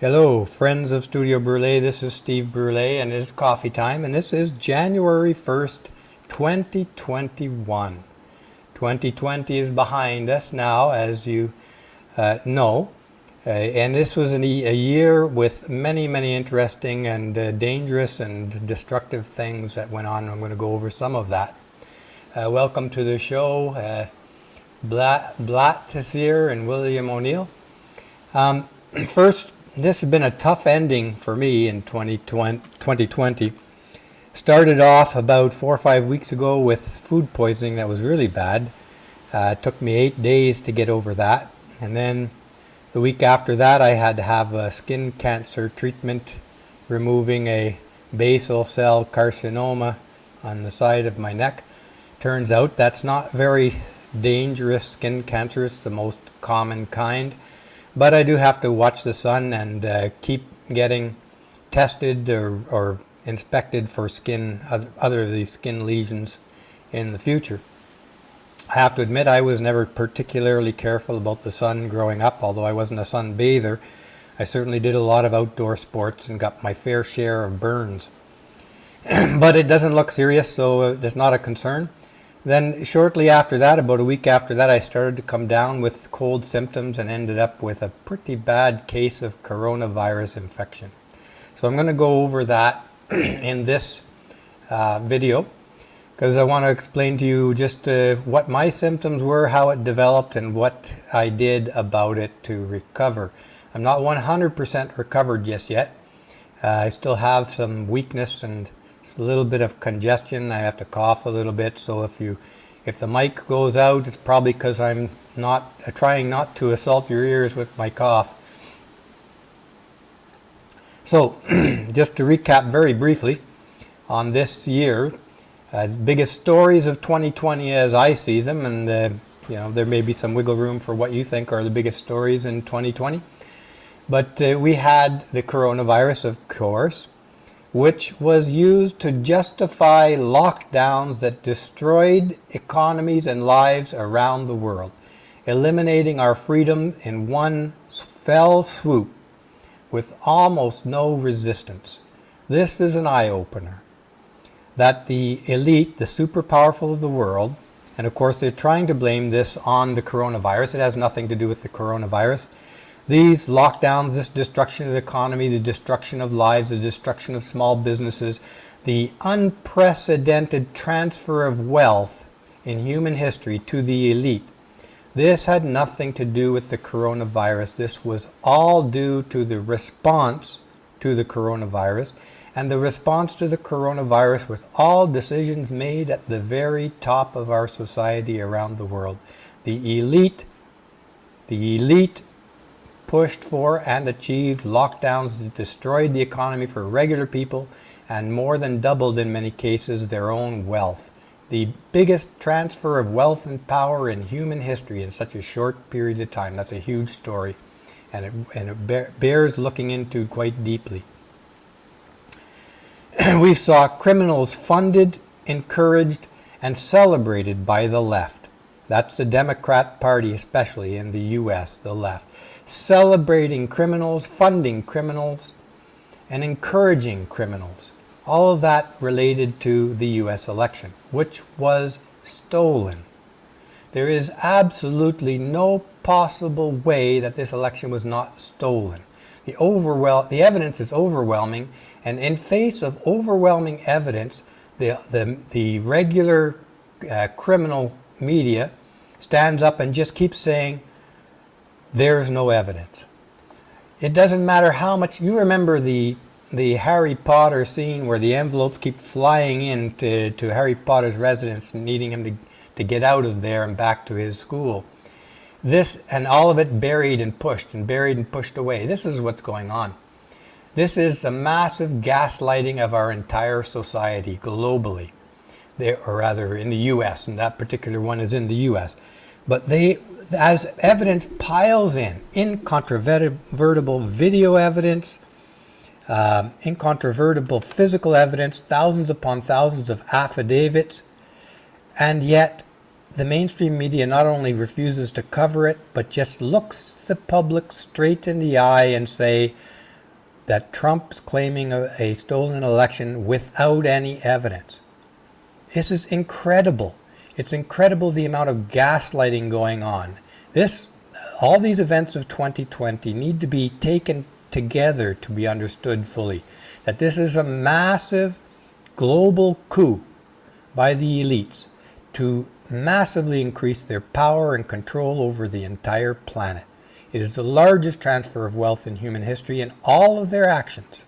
Hello, friends of Studio Brule. This is Steve Brule, and it is coffee time, and this is January 1st, 2021. 2020 is behind us now, as you know, and this was a year with many interesting and dangerous and destructive things that went on. I'm going to go over some of that. Welcome to the show, Blatt is here and William O'Neill. First, this has been a tough ending for me in 2020. Started off about 4 or 5 weeks ago with food poisoning that was really bad. It took me 8 days to get over that. And then the week after that, I had to have a skin cancer treatment, removing a basal cell carcinoma on the side of my neck. Turns out that's not very dangerous skin cancer. It's the most common kind. But I do have to watch the sun and keep getting tested or inspected for other of these skin lesions in the future. I have to admit I was never particularly careful about the sun growing up, although I wasn't a sun bather. I certainly did a lot of outdoor sports and got my fair share of burns. But it doesn't look serious, so it's not a concern. Then shortly after that, about a week after that, I started to come down with cold symptoms and ended up with a pretty bad case of coronavirus infection. So I'm going to go over that in this video, because I want to explain to you just what my symptoms were, how it developed, and what I did about it to recover. I'm not 100% recovered just yet. I still have some weakness and a little bit of congestion. I have to cough a little bit, so if the mic goes out, it's probably because I'm not trying not to assault your ears with my cough. So just to recap very briefly on this year, biggest stories of 2020 as I see them, and there may be some wiggle room for what you think are the biggest stories in 2020. But we had the coronavirus, of course, which was used to justify lockdowns that destroyed economies and lives around the world, eliminating our freedom in one fell swoop with almost no resistance. This is an eye-opener that the elite, the super powerful of the world, and of course they're trying to blame this on the coronavirus. It has nothing to do with the coronavirus. These lockdowns, this destruction of the economy, the destruction of lives, the destruction of small businesses, the unprecedented transfer of wealth in human history to the elite, this had nothing to do with the coronavirus. This was all due to the response to the coronavirus, and the response to the coronavirus was all decisions made at the very top of our society around the world. The elite pushed for and achieved lockdowns that destroyed the economy for regular people and more than doubled in many cases their own wealth. The biggest transfer of wealth and power in human history in such a short period of time. That's a huge story, and it bears looking into quite deeply. We saw criminals funded, encouraged, and celebrated by the left. That's the Democrat Party, especially in the U.S., the left. Celebrating criminals, funding criminals, and encouraging criminals. All of that related to the U.S. election, which was stolen. There is absolutely no possible way that this election was not stolen. The evidence is overwhelming, and in face of overwhelming evidence, the regular criminal media stands up and just keeps saying, there's no evidence. It doesn't matter how much. You remember the Harry Potter scene where the envelopes keep flying in to Harry Potter's residence, needing him to get out of there and back to his school. This, and all of it buried and pushed away. This is what's going on. This is a massive gaslighting of our entire society globally, or rather in the U.S., and that particular one is in the U.S. But as evidence piles in, incontrovertible video evidence, incontrovertible physical evidence, thousands upon thousands of affidavits, and yet the mainstream media not only refuses to cover it, but just looks the public straight in the eye and say, that Trump's claiming a stolen election without any evidence. This is incredible. It's incredible the amount of gaslighting going on. All these events of 2020 need to be taken together to be understood fully. That this is a massive global coup by the elites to massively increase their power and control over the entire planet. It is the largest transfer of wealth in human history, and all of their actions,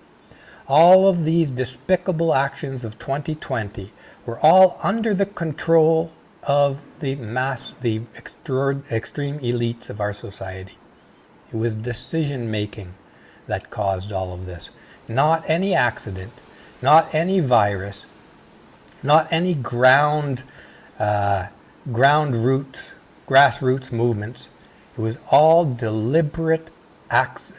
all of these despicable actions of 2020 were all under the control of the extreme elites of our society. It was decision making that caused all of this. Not any accident, not any virus, not any grassroots movements. It was all deliberate acts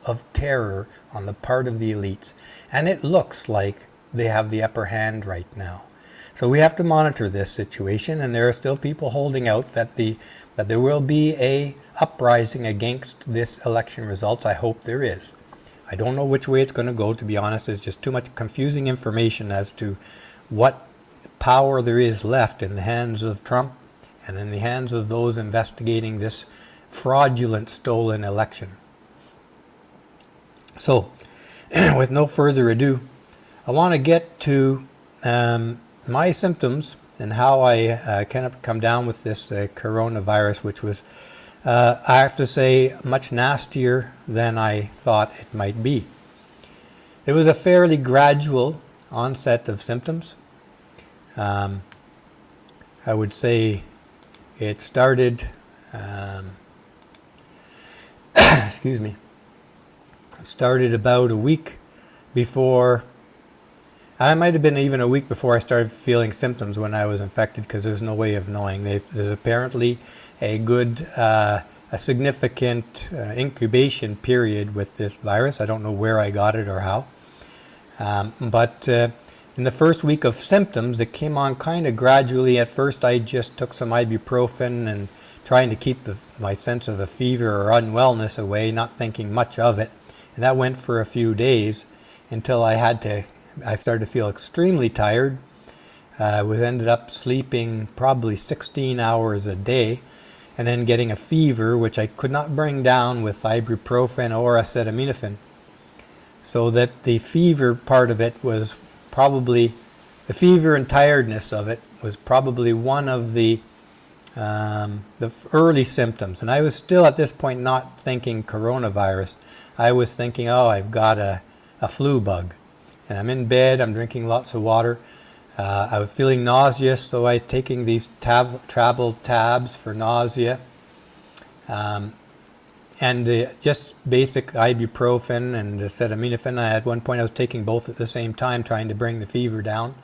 of terror on the part of the elites. And it looks like they have the upper hand right now. So we have to monitor this situation, and there are still people holding out that there will be a uprising against this election results. I hope there is. I don't know which way it's going to go, to be honest. There's just too much confusing information as to what power there is left in the hands of Trump and in the hands of those investigating this fraudulent stolen election. So, with no further ado, I want to get to my symptoms and how I kind of come down with this coronavirus, which was, I have to say, much nastier than I thought it might be. It was a fairly gradual onset of symptoms. I would say it started, excuse me, it started about a week before. I might have been even a week before I started feeling symptoms when I was infected, because there's no way of knowing. There's apparently a significant incubation period with this virus. I don't know where I got it or how. But in the first week of symptoms, it came on kind of gradually. At first, I just took some ibuprofen and trying to keep my sense of a fever or unwellness away, not thinking much of it. And that went for a few days until I started to feel extremely tired. I ended up sleeping probably 16 hours a day, and then getting a fever, which I could not bring down with ibuprofen or acetaminophen. So that the fever part of it was probably, the fever and tiredness of it was probably one of the early symptoms. And I was still at this point not thinking coronavirus. I was thinking, oh, I've got a flu bug. And I'm in bed, I'm drinking lots of water. I was feeling nauseous, so I taking these travel tabs for nausea. And just basic ibuprofen and acetaminophen. At one point I was taking both at the same time, trying to bring the fever down.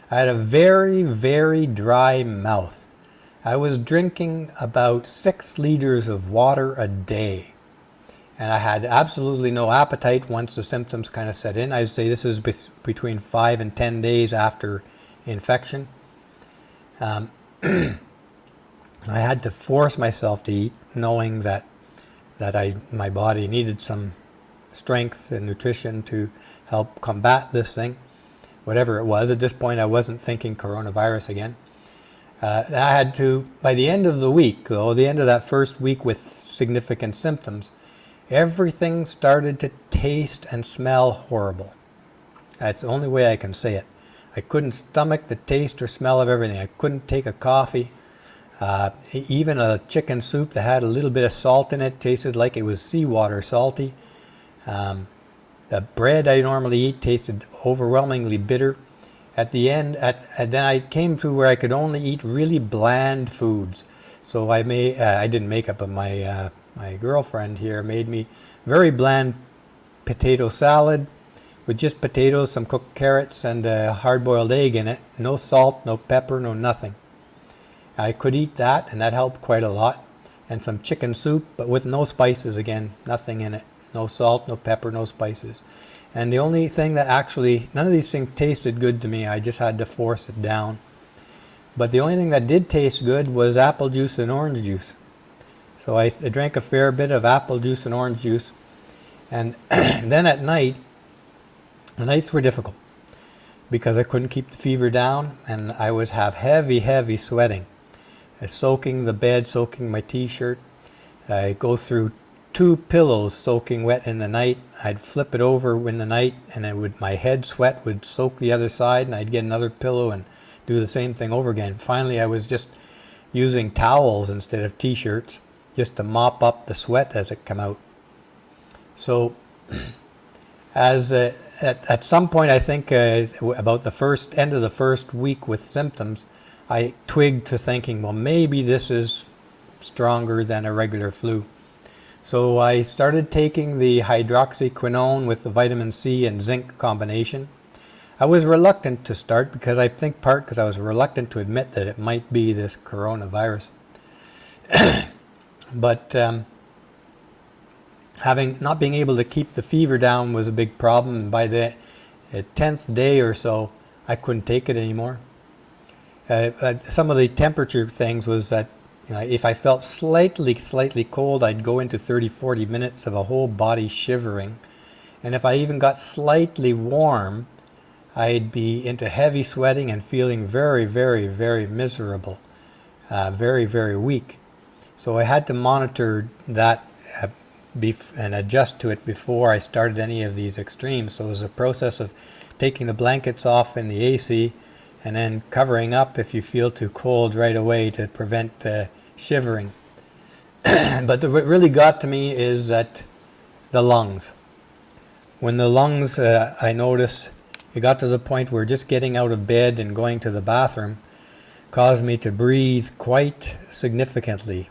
I had a very, very dry mouth. I was drinking about 6 liters of water a day. And I had absolutely no appetite once the symptoms kind of set in. I would say this is between 5 and 10 days after infection. I had to force myself to eat, knowing that my body needed some strength and nutrition to help combat this thing, whatever it was. At this point, I wasn't thinking coronavirus again. I had to, by the end of the week, though, the end of that first week with significant symptoms, everything started to taste and smell horrible. That's the only way I can say it. I couldn't stomach the taste or smell of everything. I couldn't take a coffee. Even a chicken soup that had a little bit of salt in it tasted like it was seawater salty. The bread I normally eat tasted overwhelmingly bitter. At the end, then I came to where I could only eat really bland foods. So I didn't make it, but my girlfriend here made me very bland potato salad with just potatoes, some cooked carrots, and a hard-boiled egg in it. No salt, no pepper, no nothing. I could eat that, and that helped quite a lot. And some chicken soup, but with no spices again, nothing in it. No salt, no pepper, no spices. And the only thing that actually, none of these things tasted good to me. I just had to force it down. But the only thing that did taste good was apple juice and orange juice. So I drank a fair bit of apple juice and orange juice. And then at night, the nights were difficult because I couldn't keep the fever down, and I would have heavy sweating, soaking the bed, soaking my t-shirt. I'd go through 2 pillows soaking wet in the night. I'd flip it over in the night, and my head sweat would soak the other side, and I'd get another pillow and do the same thing over again. Finally, I was just using towels instead of t-shirts just to mop up the sweat as it came out. So at some point, I think about the end of the first week with symptoms, I twigged to thinking, well, maybe this is stronger than a regular flu. So I started taking the hydroxyquinone with the vitamin C and zinc combination. I was reluctant to start because I was reluctant to admit that it might be this coronavirus. But not being able to keep the fever down was a big problem. And by the 10th day or so, I couldn't take it anymore. Some of the temperature things was that if I felt slightly cold, I'd go into 30-40 minutes of a whole body shivering. And if I even got slightly warm, I'd be into heavy sweating and feeling very miserable, very weak. So I had to monitor that and adjust to it before I started any of these extremes. So it was a process of taking the blankets off in the AC and then covering up if you feel too cold right away to prevent shivering. But what really got to me is that the lungs. When the lungs, I noticed it got to the point where just getting out of bed and going to the bathroom caused me to breathe quite significantly.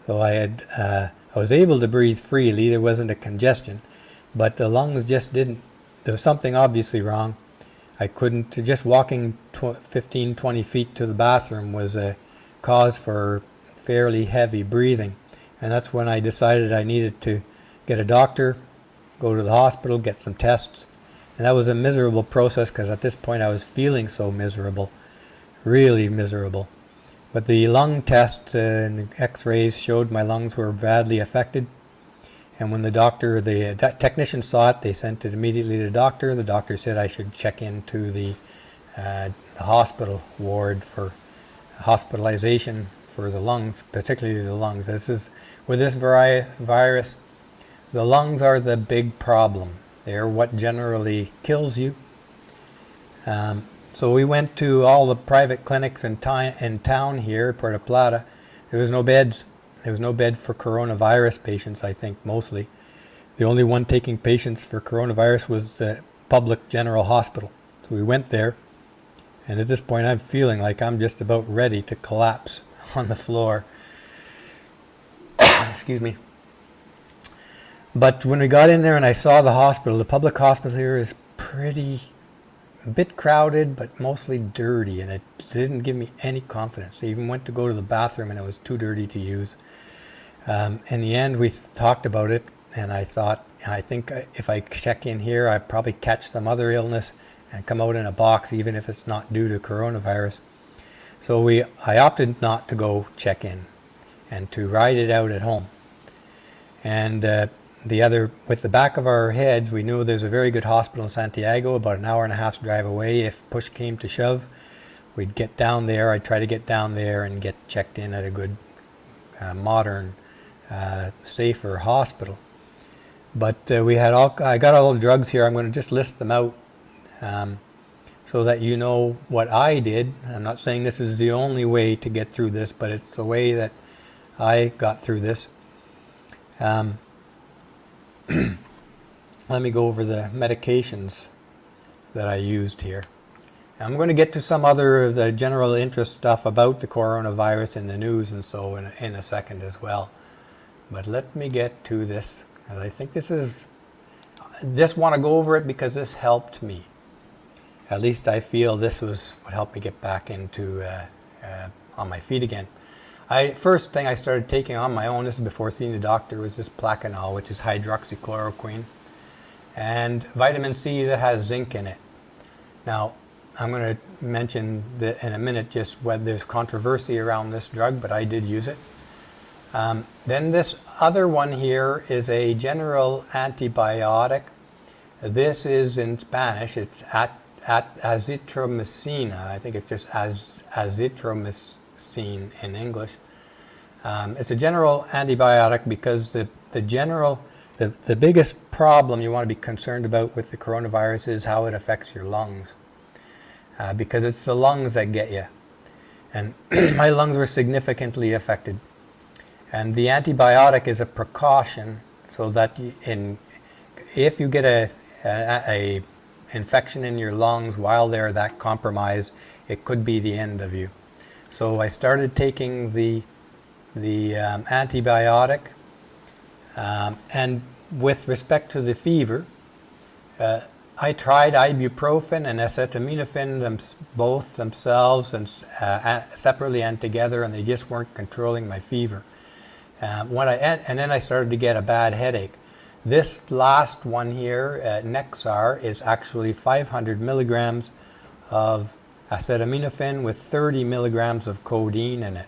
So I was able to breathe freely. There wasn't a congestion, but the lungs just didn't. There was something obviously wrong. I couldn't. Just walking 15-20 feet to the bathroom was a cause for fairly heavy breathing, and that's when I decided I needed to get a doctor, go to the hospital, get some tests. And that was a miserable process because at this point I was feeling so miserable, really miserable. But the lung test and x-rays showed my lungs were badly affected. And when the technician saw it, they sent it immediately to the doctor. The doctor said I should check into the hospital ward for hospitalization for the lungs, particularly the lungs. With this virus, the lungs are the big problem. They're what generally kills you. So we went to all the private clinics in town here, Puerto Plata. There was no beds. There was no bed for coronavirus patients, I think, mostly. The only one taking patients for coronavirus was the public general hospital. So we went there, and at this point I'm feeling like I'm just about ready to collapse on the floor. Excuse me. But when we got in there and I saw the hospital, the public hospital here is a bit crowded, but mostly dirty, and it didn't give me any confidence. I even went to go to the bathroom and it was too dirty to use. In the end, we talked about it, and I think if I check in here, I'd probably catch some other illness and come out in a box, even if it's not due to coronavirus. So I opted not to go check in and to ride it out at home. And with the back of our heads, we knew there's a very good hospital in Santiago, about an hour and a half's drive away. If push came to shove, we'd get down there. I'd try to get down there and get checked in at a good, modern, safer hospital. But I got all the drugs here. I'm going to just list them out so that you know what I did. I'm not saying this is the only way to get through this, but it's the way that I got through this. Let me go over the medications that I used here. I'm going to get to some other of the general interest stuff about the coronavirus in the news and so in a second as well. But let me get to this, and I think just want to go over it because this helped me. At least I feel this was what helped me get back into on my feet again. First thing I started taking on my own, this is before seeing the doctor, was this Plaquenil, which is hydroxychloroquine, and vitamin C that has zinc in it. Now, I'm going to mention in a minute just whether there's controversy around this drug, but I did use it. Then this other one here is a general antibiotic. This is in Spanish. It's azithromycin. I think it's just azithromycin in English. It's a general antibiotic because the biggest problem you want to be concerned about with the coronavirus is how it affects your lungs. Because it's the lungs that get you. And my lungs were significantly affected. And the antibiotic is a precaution so that if you get a infection in your lungs while they're that compromised, it could be the end of you. So I started taking the antibiotic, and with respect to the fever, I tried ibuprofen and acetaminophen both themselves and separately and together, and they just weren't controlling my fever. And then I started to get a bad headache. This last one here, Nexar, is actually 500 milligrams of acetaminophen with 30 milligrams of codeine in it.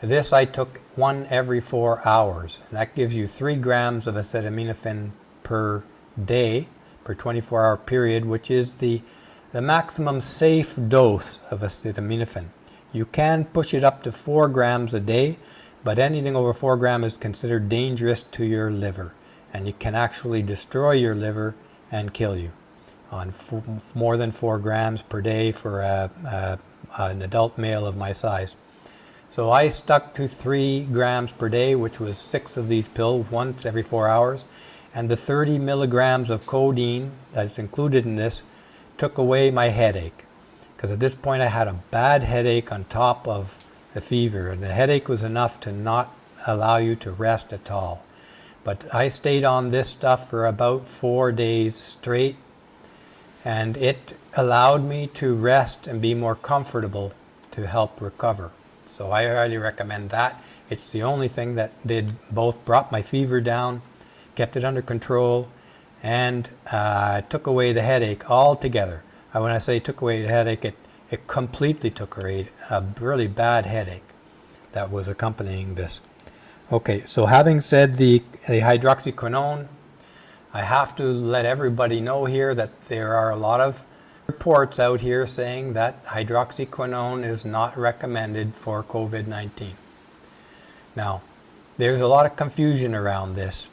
This I took one every 4 hours, and that gives you 3 grams of acetaminophen per day, per 24-hour period, which is the maximum safe dose of acetaminophen. You can push it up to 4 grams a day, but anything over 4 grams is considered dangerous to your liver, and it can actually destroy your liver and kill you on more than 4 grams per day for an adult male of my size. So I stuck to 3 grams per day, which was 6 of these pills once every 4 hours, and the 30 milligrams of codeine that's included in this took away my headache, because at this point I had a bad headache on top of the fever, and the headache was enough to not allow you to rest at all. But I stayed on this stuff for about 4 days straight, and it allowed me to rest and be more comfortable to help recover. So I highly recommend that. It's the only thing that brought my fever down, kept it under control, and took away the headache altogether. When I say took away the headache, it completely took away a really bad headache that was accompanying this. Okay, so having said the hydroxyquinone, I have to let everybody know here that there are a lot of reports out here saying that hydroxyquinone is not recommended for COVID-19. Now, there's a lot of confusion around this,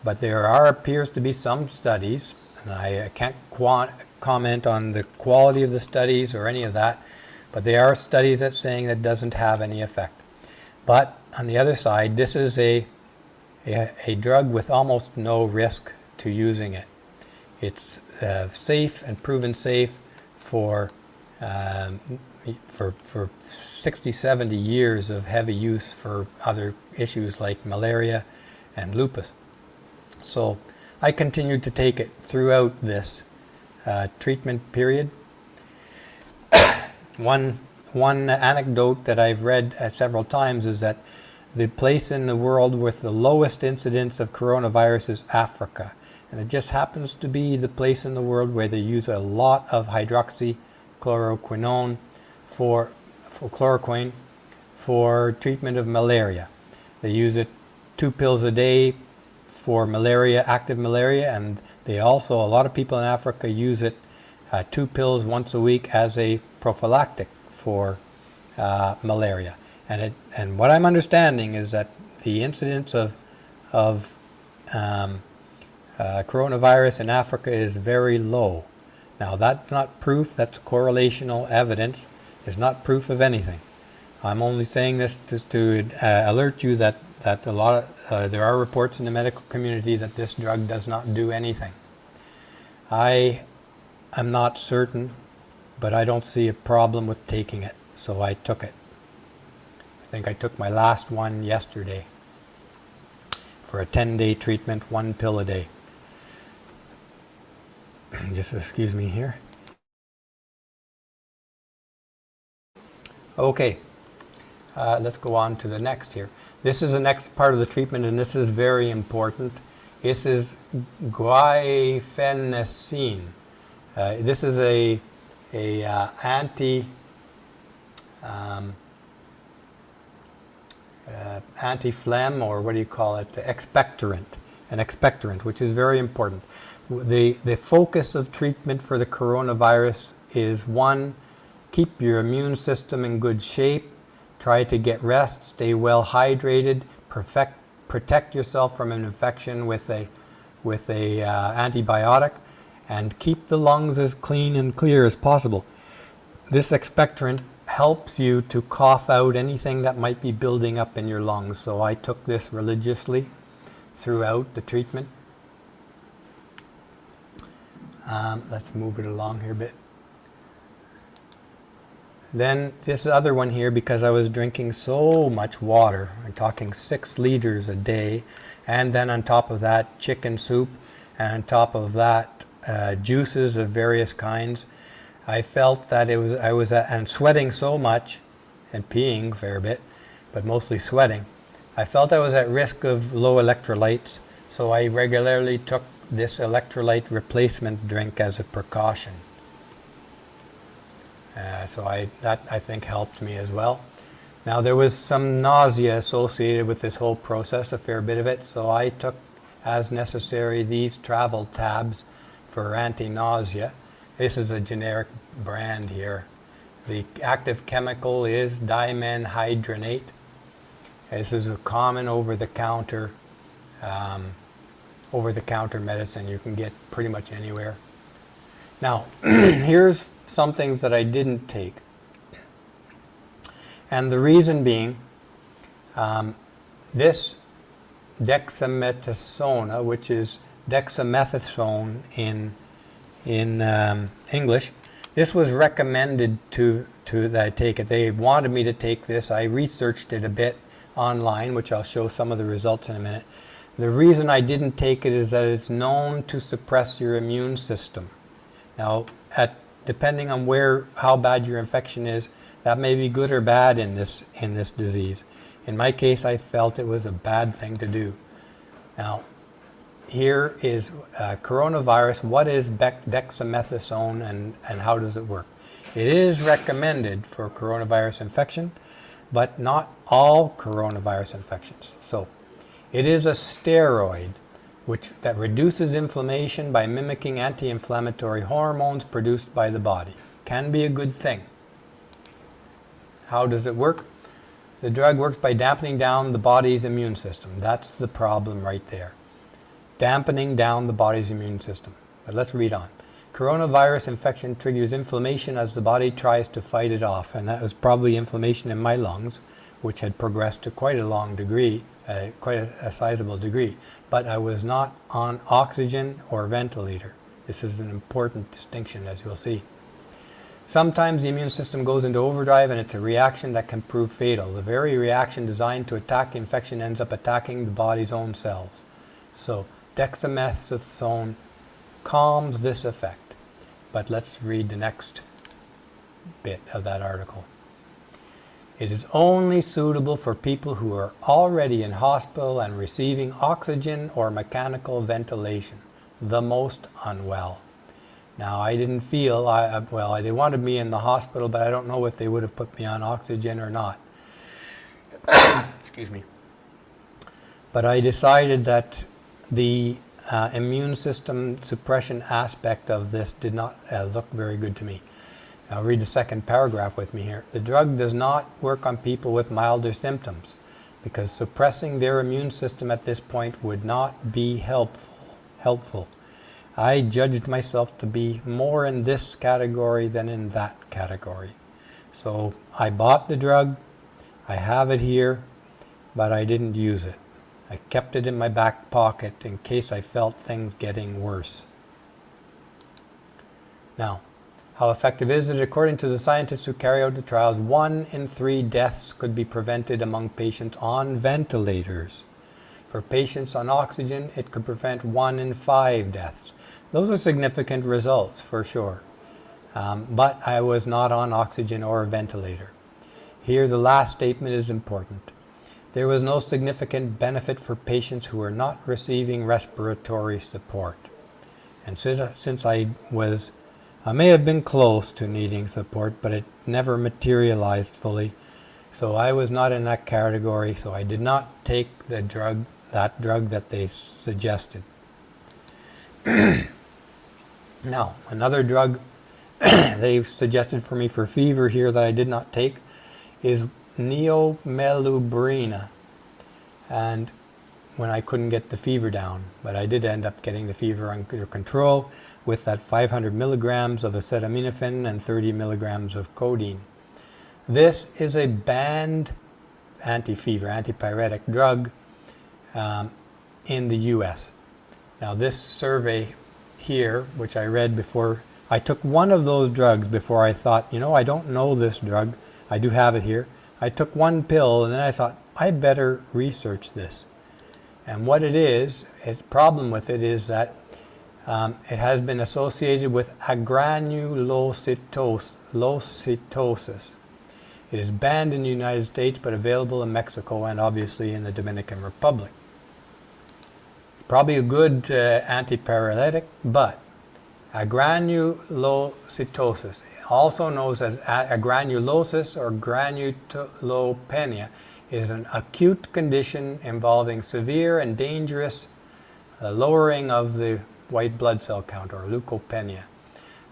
but there appears to be some studies, and I can't comment on the quality of the studies or any of that, but there are studies that saying that doesn't have any effect. But on the other side, this is a drug with almost no risk to using it. It's safe and proven safe for 60, 70 years of heavy use for other issues like malaria and lupus. So I continued to take it throughout this treatment period. One anecdote that I've read several times is that the place in the world with the lowest incidence of coronavirus is Africa. And it just happens to be the place in the world where they use a lot of hydroxychloroquine for chloroquine for treatment of malaria. They use it 2 pills a day for malaria, active malaria, and a lot of people in Africa use it 2 pills once a week as a prophylactic for malaria. And what I'm understanding is that the incidence of coronavirus in Africa is very low. Now that's not proof, that's correlational evidence. It's not proof of anything. I'm only saying this just to alert you that there are reports in the medical community that this drug does not do anything. I am not certain, but I don't see a problem with taking it, so I took it. I think I took my last one yesterday for a 10-day treatment, 1 pill a day. Just excuse me here. Okay, let's go on to the next here. This is the next part of the treatment, and this is very important. This is guaifenesin. This is a anti-phlegm, or what do you call it, expectorant, an expectorant, which is very important. The focus of treatment for the coronavirus is, one, keep your immune system in good shape, try to get rest, stay well hydrated, protect yourself from an infection with a antibiotic, and keep the lungs as clean and clear as possible. This expectorant helps you to cough out anything that might be building up in your lungs. So I took this religiously throughout the treatment. Let's move it along here a bit. Then this other one here, because I was drinking so much water, I'm talking 6 liters a day, and then on top of that chicken soup, and on top of that juices of various kinds, I felt that and sweating so much, and peeing a fair bit, but mostly sweating, I felt I was at risk of low electrolytes, so I regularly took this electrolyte replacement drink as a precaution. That I think helped me as well. Now there was some nausea associated with this whole process, a fair bit of it, so I took as necessary these travel tabs for anti-nausea. This is a generic brand here. The active chemical is dimenhydrinate. This is a common over-the-counter medicine you can get pretty much anywhere. Now, here's some things that I didn't take. And the reason being, this dexamethasone, which is dexamethasone in English, this was recommended to that I take it. They wanted me to take this. I researched it a bit online, which I'll show some of the results in a minute. The reason I didn't take it is that it's known to suppress your immune system. Now, depending on how bad your infection is, that may be good or bad in this disease. In my case, I felt it was a bad thing to do. Now, here is coronavirus. What is dexamethasone and how does it work? It is recommended for coronavirus infection, but not all coronavirus infections. So, it is a steroid that reduces inflammation by mimicking anti-inflammatory hormones produced by the body. Can be a good thing. How does it work? The drug works by dampening down the body's immune system. That's the problem right there. Dampening down the body's immune system. But let's read on. Coronavirus infection triggers inflammation as the body tries to fight it off. And that was probably inflammation in my lungs, which had progressed to quite a long degree, quite a sizable degree. But I was not on oxygen or ventilator. This is an important distinction, as you'll see. Sometimes the immune system goes into overdrive, and it's a reaction that can prove fatal. The very reaction designed to attack the infection ends up attacking the body's own cells. So dexamethasone calms this effect. But let's read the next bit of that article. It is only suitable for people who are already in hospital and receiving oxygen or mechanical ventilation, the most unwell. Now, I didn't feel, they wanted me in the hospital, but I don't know if they would have put me on oxygen or not. Excuse me. But I decided that the immune system suppression aspect of this did not look very good to me. Now read the second paragraph with me here. The drug does not work on people with milder symptoms because suppressing their immune system at this point would not be helpful. I judged myself to be more in this category than in that category. So I bought the drug, I have it here, but I didn't use it. I kept it in my back pocket in case I felt things getting worse. Now, how effective is it? According to the scientists who carry out the trials, 1 in 3 deaths could be prevented among patients on ventilators. For patients on oxygen, it could prevent 1 in 5 deaths. Those are significant results, for sure. But I was not on oxygen or a ventilator. Here, the last statement is important. There was no significant benefit for patients who were not receiving respiratory support. And since I may have been close to needing support, but it never materialized fully. So I was not in that category, so I did not take that drug that they suggested. Now, another drug they suggested for me for fever here that I did not take is neomelubrina, and when I couldn't get the fever down, but I did end up getting the fever under control with that 500 milligrams of acetaminophen and 30 milligrams of codeine. This is a banned anti-fever, antipyretic drug in the US. Now this survey here, which I read before, I took one of those drugs before I thought, I don't know this drug. I do have it here. I took one pill and then I thought, I better research this. And what it is, its problem with it is that it has been associated with agranulocytosis. It is banned in the United States but available in Mexico and obviously in the Dominican Republic. Probably a good antipyretic, but agranulocytosis, also known as agranulosis or granulopenia, is an acute condition involving severe and dangerous lowering of the white blood cell count, or leukopenia,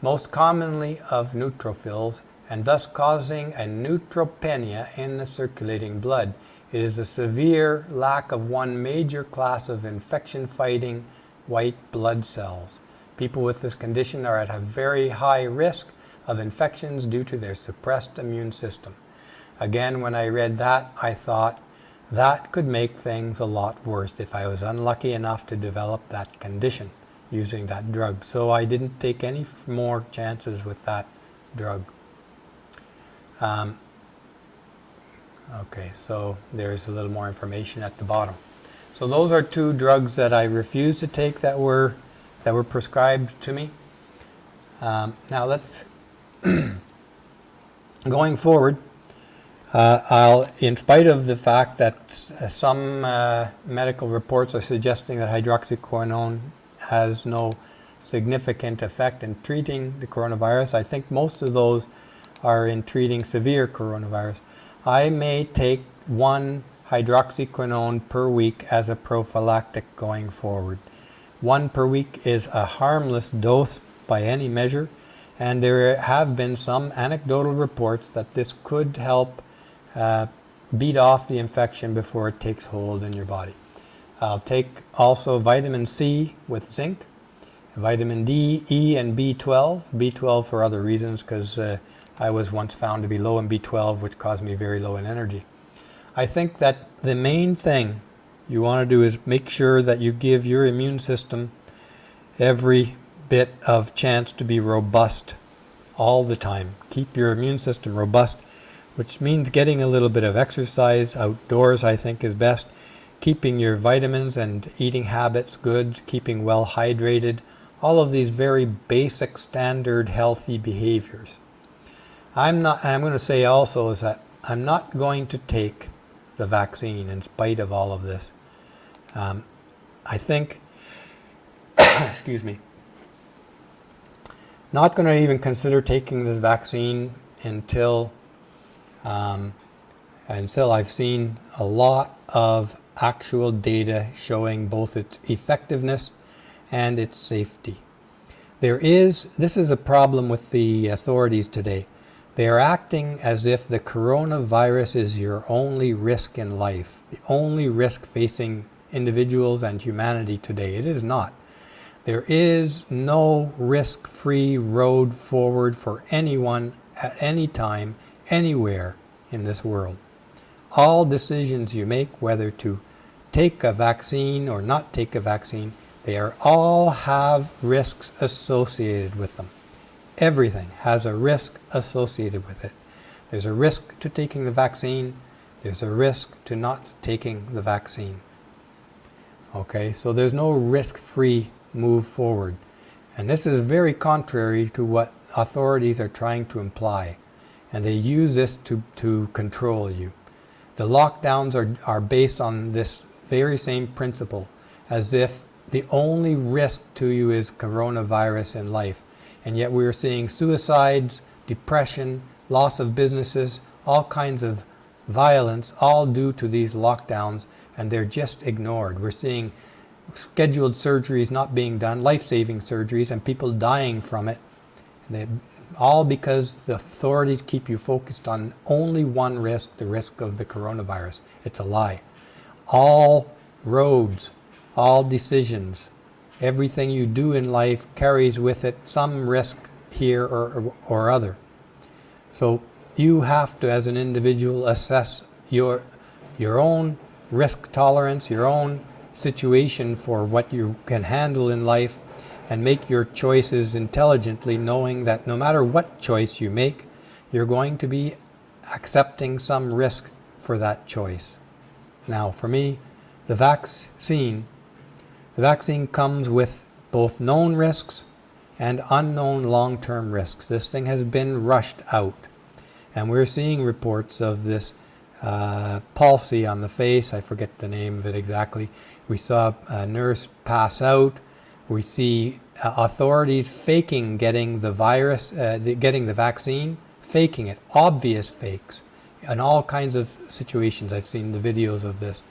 most commonly of neutrophils, and thus causing a neutropenia in the circulating blood. It is a severe lack of one major class of infection-fighting white blood cells. People with this condition are at a very high risk of infections due to their suppressed immune system. Again, when I read that, I thought that could make things a lot worse if I was unlucky enough to develop that condition using that drug. So I didn't take any more chances with that drug. Okay, so there's a little more information at the bottom. So those are two drugs that I refused to take that were prescribed to me. Now let's going forward. In spite of the fact that some medical reports are suggesting that hydroxyquinone has no significant effect in treating the coronavirus, I think most of those are in treating severe coronavirus. I may take one hydroxyquinone per week as a prophylactic going forward. One per week is a harmless dose by any measure, and there have been some anecdotal reports that this could help beat off the infection before it takes hold in your body. I'll take also vitamin C with zinc, vitamin D, E, and B12. B12 for other reasons, because I was once found to be low in B12, which caused me very low in energy. I think that the main thing you want to do is make sure that you give your immune system every bit of chance to be robust all the time. Keep your immune system robust, which means getting a little bit of exercise outdoors, I think, is best. Keeping your vitamins and eating habits good, keeping well hydrated, all of these very basic standard healthy behaviors. I'm going to say also is that I'm not going to take the vaccine in spite of all of this. I think, excuse me, not going to even consider taking this vaccine until I've seen a lot of actual data showing both its effectiveness and its safety. This is a problem with the authorities today. They are acting as if the coronavirus is your only risk in life, the only risk facing individuals and humanity today. It is not. There is no risk-free road forward for anyone at any time, anywhere in this world. All decisions you make, whether to take a vaccine or not take a vaccine, they all have risks associated with them. Everything has a risk associated with it. There's a risk to taking the vaccine. There's a risk to not taking the vaccine. Okay, so there's no risk-free move forward. And this is very contrary to what authorities are trying to imply. And they use this to control you. The lockdowns are based on this very same principle, as if the only risk to you is coronavirus in life. And yet we are seeing suicides, depression, loss of businesses, all kinds of violence, all due to these lockdowns, and they're just ignored. We're seeing scheduled surgeries not being done, life-saving surgeries, and people dying from it. All because the authorities keep you focused on only one risk, the risk of the coronavirus. It's a lie. All roads, all decisions, everything you do in life carries with it some risk here or other. So you have to, as an individual, assess your own risk tolerance, your own situation for what you can handle in life, and make your choices intelligently, knowing that no matter what choice you make, you're going to be accepting some risk for that choice. Now, for me, the vaccine comes with both known risks and unknown long-term risks. This thing has been rushed out, and we're seeing reports of this palsy on the face. I forget the name of it exactly. We saw a nurse pass out. We see authorities faking getting the virus, getting the vaccine, faking it, obvious fakes, in all kinds of situations. I've seen the videos of this.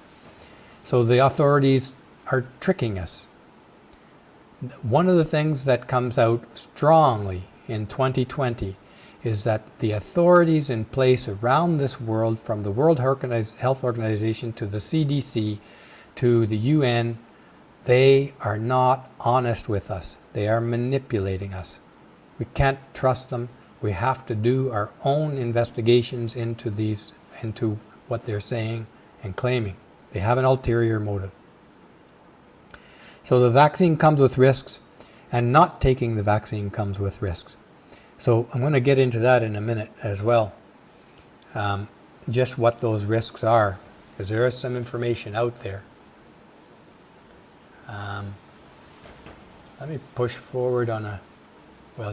So the authorities are tricking us. One of the things that comes out strongly in 2020 is that the authorities in place around this world, from the World Health Organization to the CDC to the UN, they are not honest with us. They are manipulating us. We can't trust them. We have to do our own investigations into what they're saying and claiming. They have an ulterior motive. So the vaccine comes with risks, and not taking the vaccine comes with risks. So I'm going to get into that in a minute as well, just what those risks are, because there is some information out there. Let me push forward on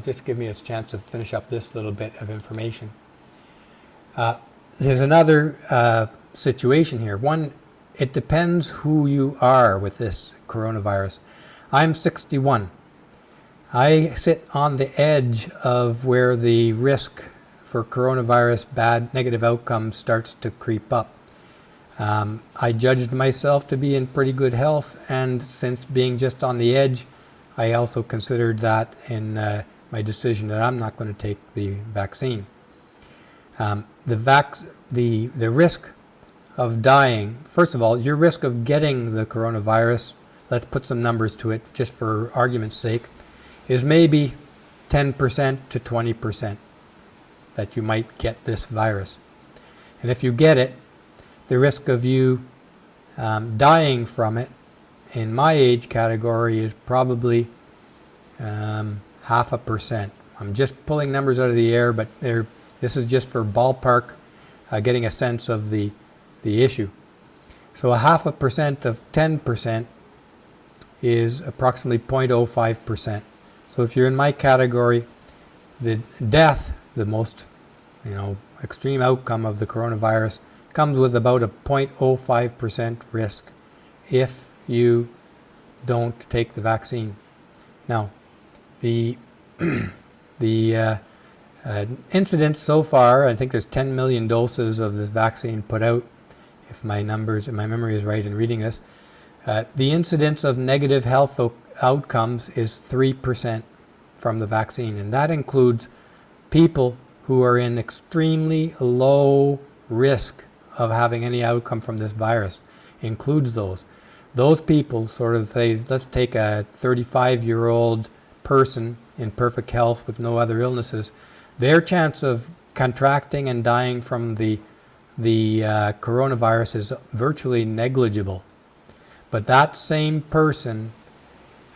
just give me a chance to finish up this little bit of information. There's another situation here. One, it depends who you are with this coronavirus. I'm 61. I sit on the edge of where the risk for coronavirus bad negative outcomes starts to creep up. I judged myself to be in pretty good health, and since being just on the edge, I also considered that in my decision that I'm not going to take the vaccine. The risk of dying, first of all, your risk of getting the coronavirus, let's put some numbers to it just for argument's sake, is maybe 10% to 20% that you might get this virus. And if you get it, the risk of you dying from it in my age category is probably 0.5%. I'm just pulling numbers out of the air, but this is just for ballpark, getting a sense of the issue. So 0.5% of 10% is approximately 0.05%. So if you're in my category, the death, the most extreme outcome of the coronavirus, comes with about a 0.05% risk if you don't take the vaccine. Now, the incidence so far, I think there's 10 million doses of this vaccine put out, if my memory is right in reading this. The incidence of negative health outcomes is 3% from the vaccine, and that includes people who are in extremely low risk of having any outcome from this virus. Includes those people, sort of say, let's take a 35-year-old person in perfect health with no other illnesses. Their chance of contracting and dying from the coronavirus is virtually negligible. But that same person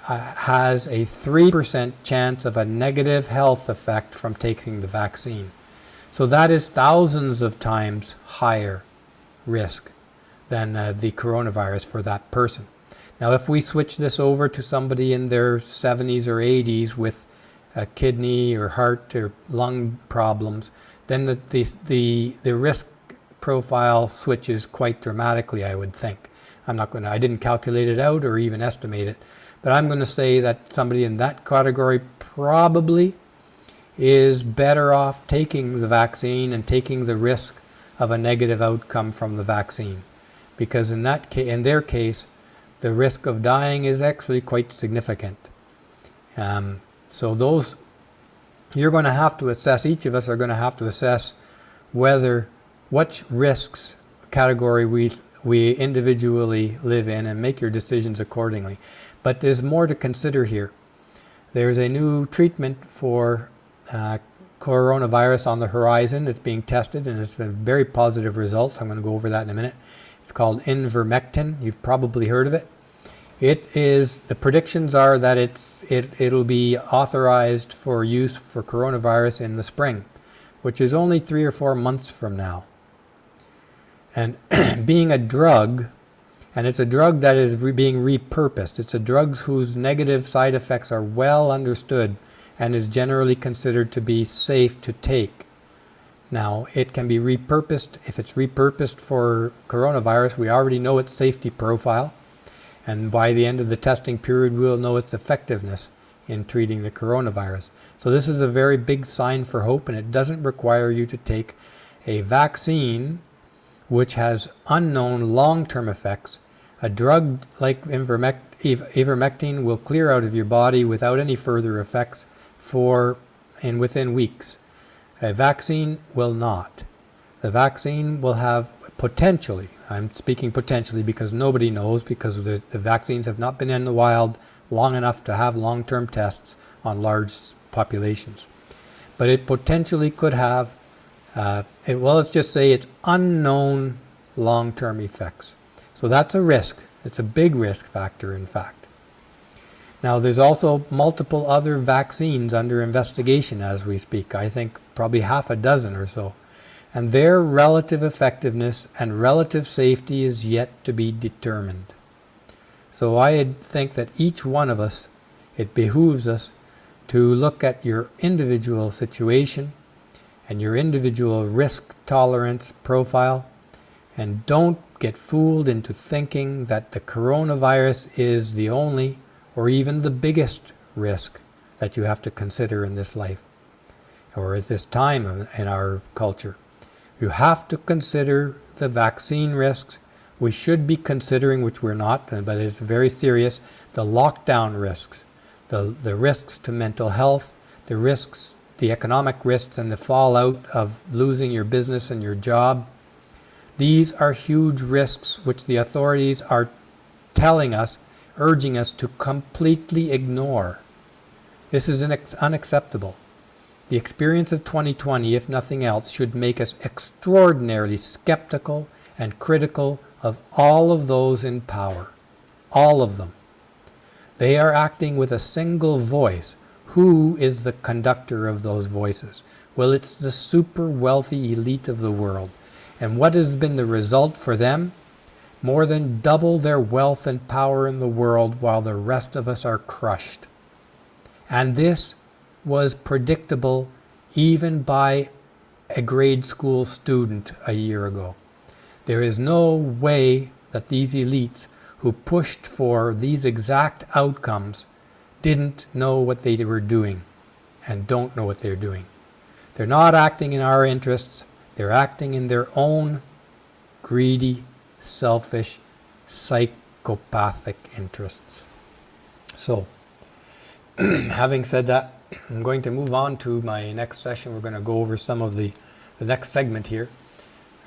has a 3% chance of a negative health effect from taking the vaccine. So that is thousands of times higher risk than the coronavirus for that person. Now, if we switch this over to somebody in their 70s or 80s with kidney or heart or lung problems, then the risk profile switches quite dramatically, I would think. I didn't calculate it out or even estimate it, but I'm going to say that somebody in that category probably is better off taking the vaccine and taking the risk of a negative outcome from the vaccine, because in their case, the risk of dying is actually quite significant. So those, you're going to have to assess, each of us are going to have to assess which risks category we individually live in, and make your decisions accordingly. But there's more to consider here. There's a new treatment for coronavirus on the horizon. It's being tested, and it's been very positive results. I'm going to go over that in a minute. It's called ivermectin. You've probably heard of it. The predictions are that it'll be authorized for use for coronavirus in the spring, which is only 3 or 4 months from now. And being a drug, and it's a drug that is being repurposed. It's a drug whose negative side effects are well understood and is generally considered to be safe to take. Now, it can be repurposed. If it's repurposed for coronavirus, we already know its safety profile. And by the end of the testing period, we'll know its effectiveness in treating the coronavirus. So this is a very big sign for hope, and it doesn't require you to take a vaccine which has unknown long-term effects. A drug like ivermectin will clear out of your body without any further effects within weeks. A vaccine will not. The vaccine will have potentially, I'm speaking potentially because nobody knows, because the vaccines have not been in the wild long enough to have long-term tests on large populations. But it potentially could have, let's just say it's unknown long-term effects. So that's a risk. It's a big risk factor, in fact. Now, there's also multiple other vaccines under investigation as we speak. I think probably half a dozen or so. And their relative effectiveness and relative safety is yet to be determined. So I think that each one of us, it behooves us to look at your individual situation and your individual risk tolerance profile, and don't get fooled into thinking that the coronavirus is the only or even the biggest risk that you have to consider in this life or at this time in our culture. You have to consider the vaccine risks. We should be considering, which we're not, but it's very serious, the lockdown risks, the risks to mental health, the economic risks and the fallout of losing your business and your job. These are huge risks which the authorities are telling us, urging us to completely ignore. This is unacceptable. The experience of 2020, if nothing else, should make us extraordinarily skeptical and critical of all of those in power. All of them. They are acting with a single voice. Who is the conductor of those voices? Well, it's the super wealthy elite of the world. And what has been the result for them? More than double their wealth and power in the world, while the rest of us are crushed. And this was predictable even by a grade school student a year ago. There is no way that these elites who pushed for these exact outcomes didn't know what they were doing and don't know what they're doing. They're not acting in our interests. They're acting in their own greedy, selfish, psychopathic interests. So, having said that, I'm going to move on to my next session. We're going to go over some of the next segment here.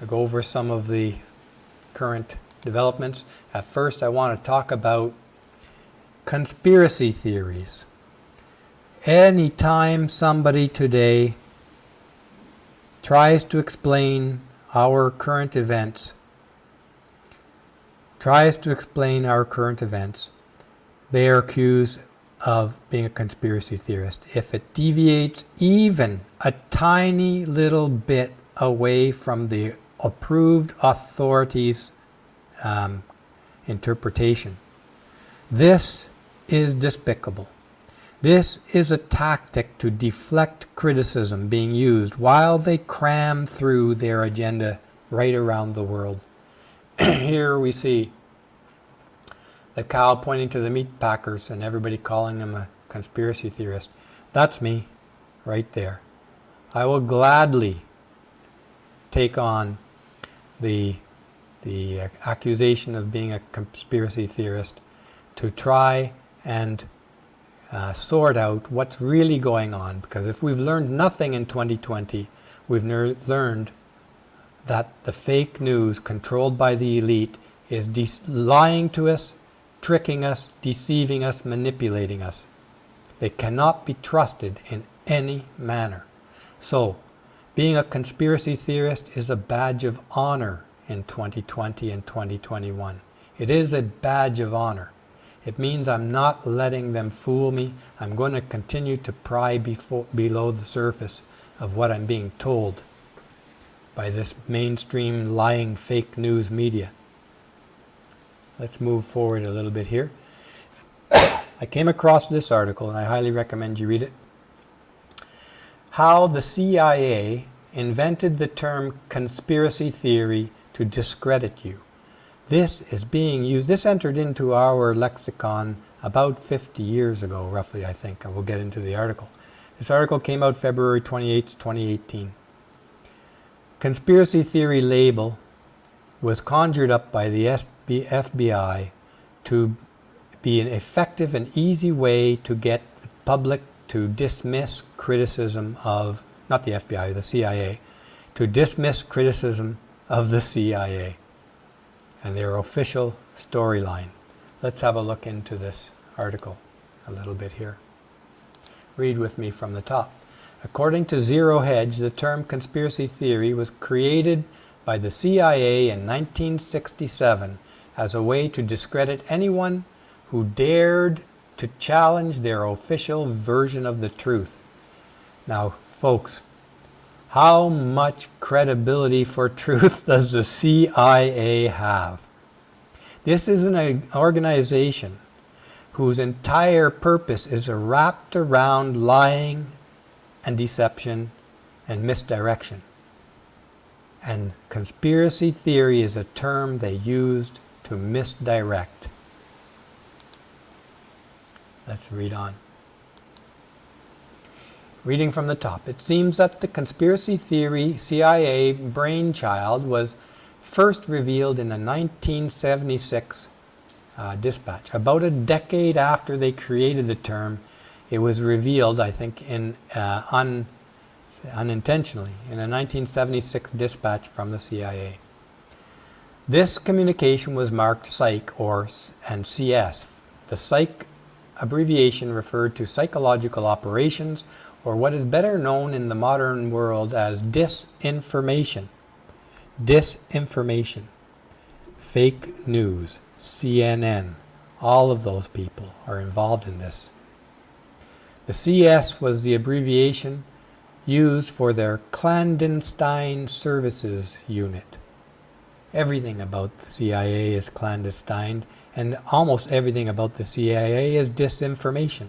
I'll go over some of the current developments. At first, I want to talk about conspiracy theories. Anytime somebody today tries to explain our current events, they are accused of being a conspiracy theorist. If it deviates even a tiny little bit away from the approved authorities' interpretation, this is despicable. This is a tactic to deflect criticism being used while they cram through their agenda right around the world. Here we see the cow pointing to the meat packers and everybody calling him a conspiracy theorist. That's me right there. I will gladly take on the accusation of being a conspiracy theorist, to try and sort out what's really going on. Because if we've learned nothing in 2020, we've learned that the fake news controlled by the elite is lying to us, tricking us, deceiving us, manipulating us. They cannot be trusted in any manner. So, being a conspiracy theorist is a badge of honor in 2020 and 2021. It is a badge of honor. It means I'm not letting them fool me. I'm going to continue to pry below the surface of what I'm being told by this mainstream lying fake news media. Let's move forward a little bit here. I came across this article and I highly recommend you read it. How the CIA invented the term conspiracy theory to discredit you. This is being used, this entered into our lexicon about 50 years ago, roughly, I think, and we'll get into the article. This article came out February 28, 2018. Conspiracy theory label was conjured up by the FBI to be an effective and easy way to get the public to dismiss criticism of, not the FBI, the CIA, to dismiss criticism of the CIA and their official storyline. Let's have a look into this article a little bit here. Read with me from the top. According to Zero Hedge, the term conspiracy theory was created by the CIA in 1967 as a way to discredit anyone who dared to challenge their official version of the truth. Now, folks, how much credibility for truth does the CIA have? This is an organization whose entire purpose is wrapped around lying and deception and misdirection. And conspiracy theory is a term they used to misdirect. Let's read on. Reading from the top. It seems that the conspiracy theory CIA brainchild was first revealed in a 1976 dispatch. About a decade after they created the term, it was revealed, I think, unintentionally, in a 1976 dispatch from the CIA. This communication was marked Psych and CS. The Psych abbreviation referred to psychological operations, or what is better known in the modern world as disinformation. Disinformation. Fake news. CNN. All of those people are involved in this. The CS was the abbreviation used for their clandestine services unit. Everything about the CIA is clandestine, and almost everything about the CIA is disinformation.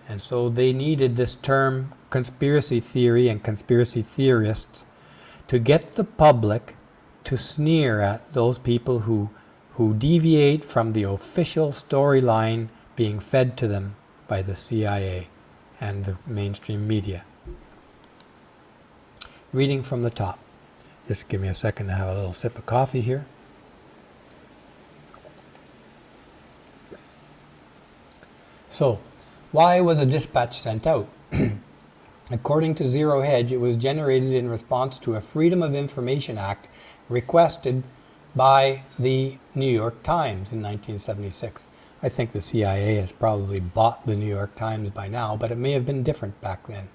And so they needed this term conspiracy theory and conspiracy theorists to get the public to sneer at those people who deviate from the official storyline being fed to them by the CIA and the mainstream media. Reading from the top. Just give me a second to have a little sip of coffee here. So, why was a dispatch sent out? According to Zero Hedge, it was generated in response to a Freedom of Information Act requested by the New York Times in 1976. I think the CIA has probably bought the New York Times by now, but it may have been different back then.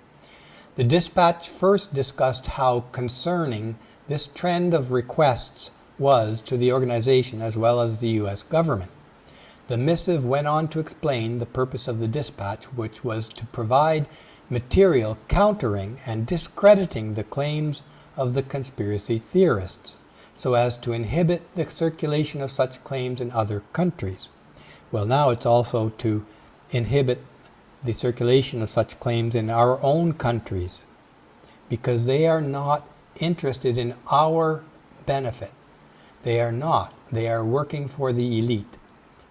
The dispatch first discussed how concerning this trend of requests was to the organization as well as the U.S. government. The missive went on to explain the purpose of the dispatch, which was to provide material countering and discrediting the claims of the conspiracy theorists, so as to inhibit the circulation of such claims in other countries. Well, now it's also to inhibit the circulation of such claims in our own countries, because they are not interested in our benefit. They are not. They are working for the elite.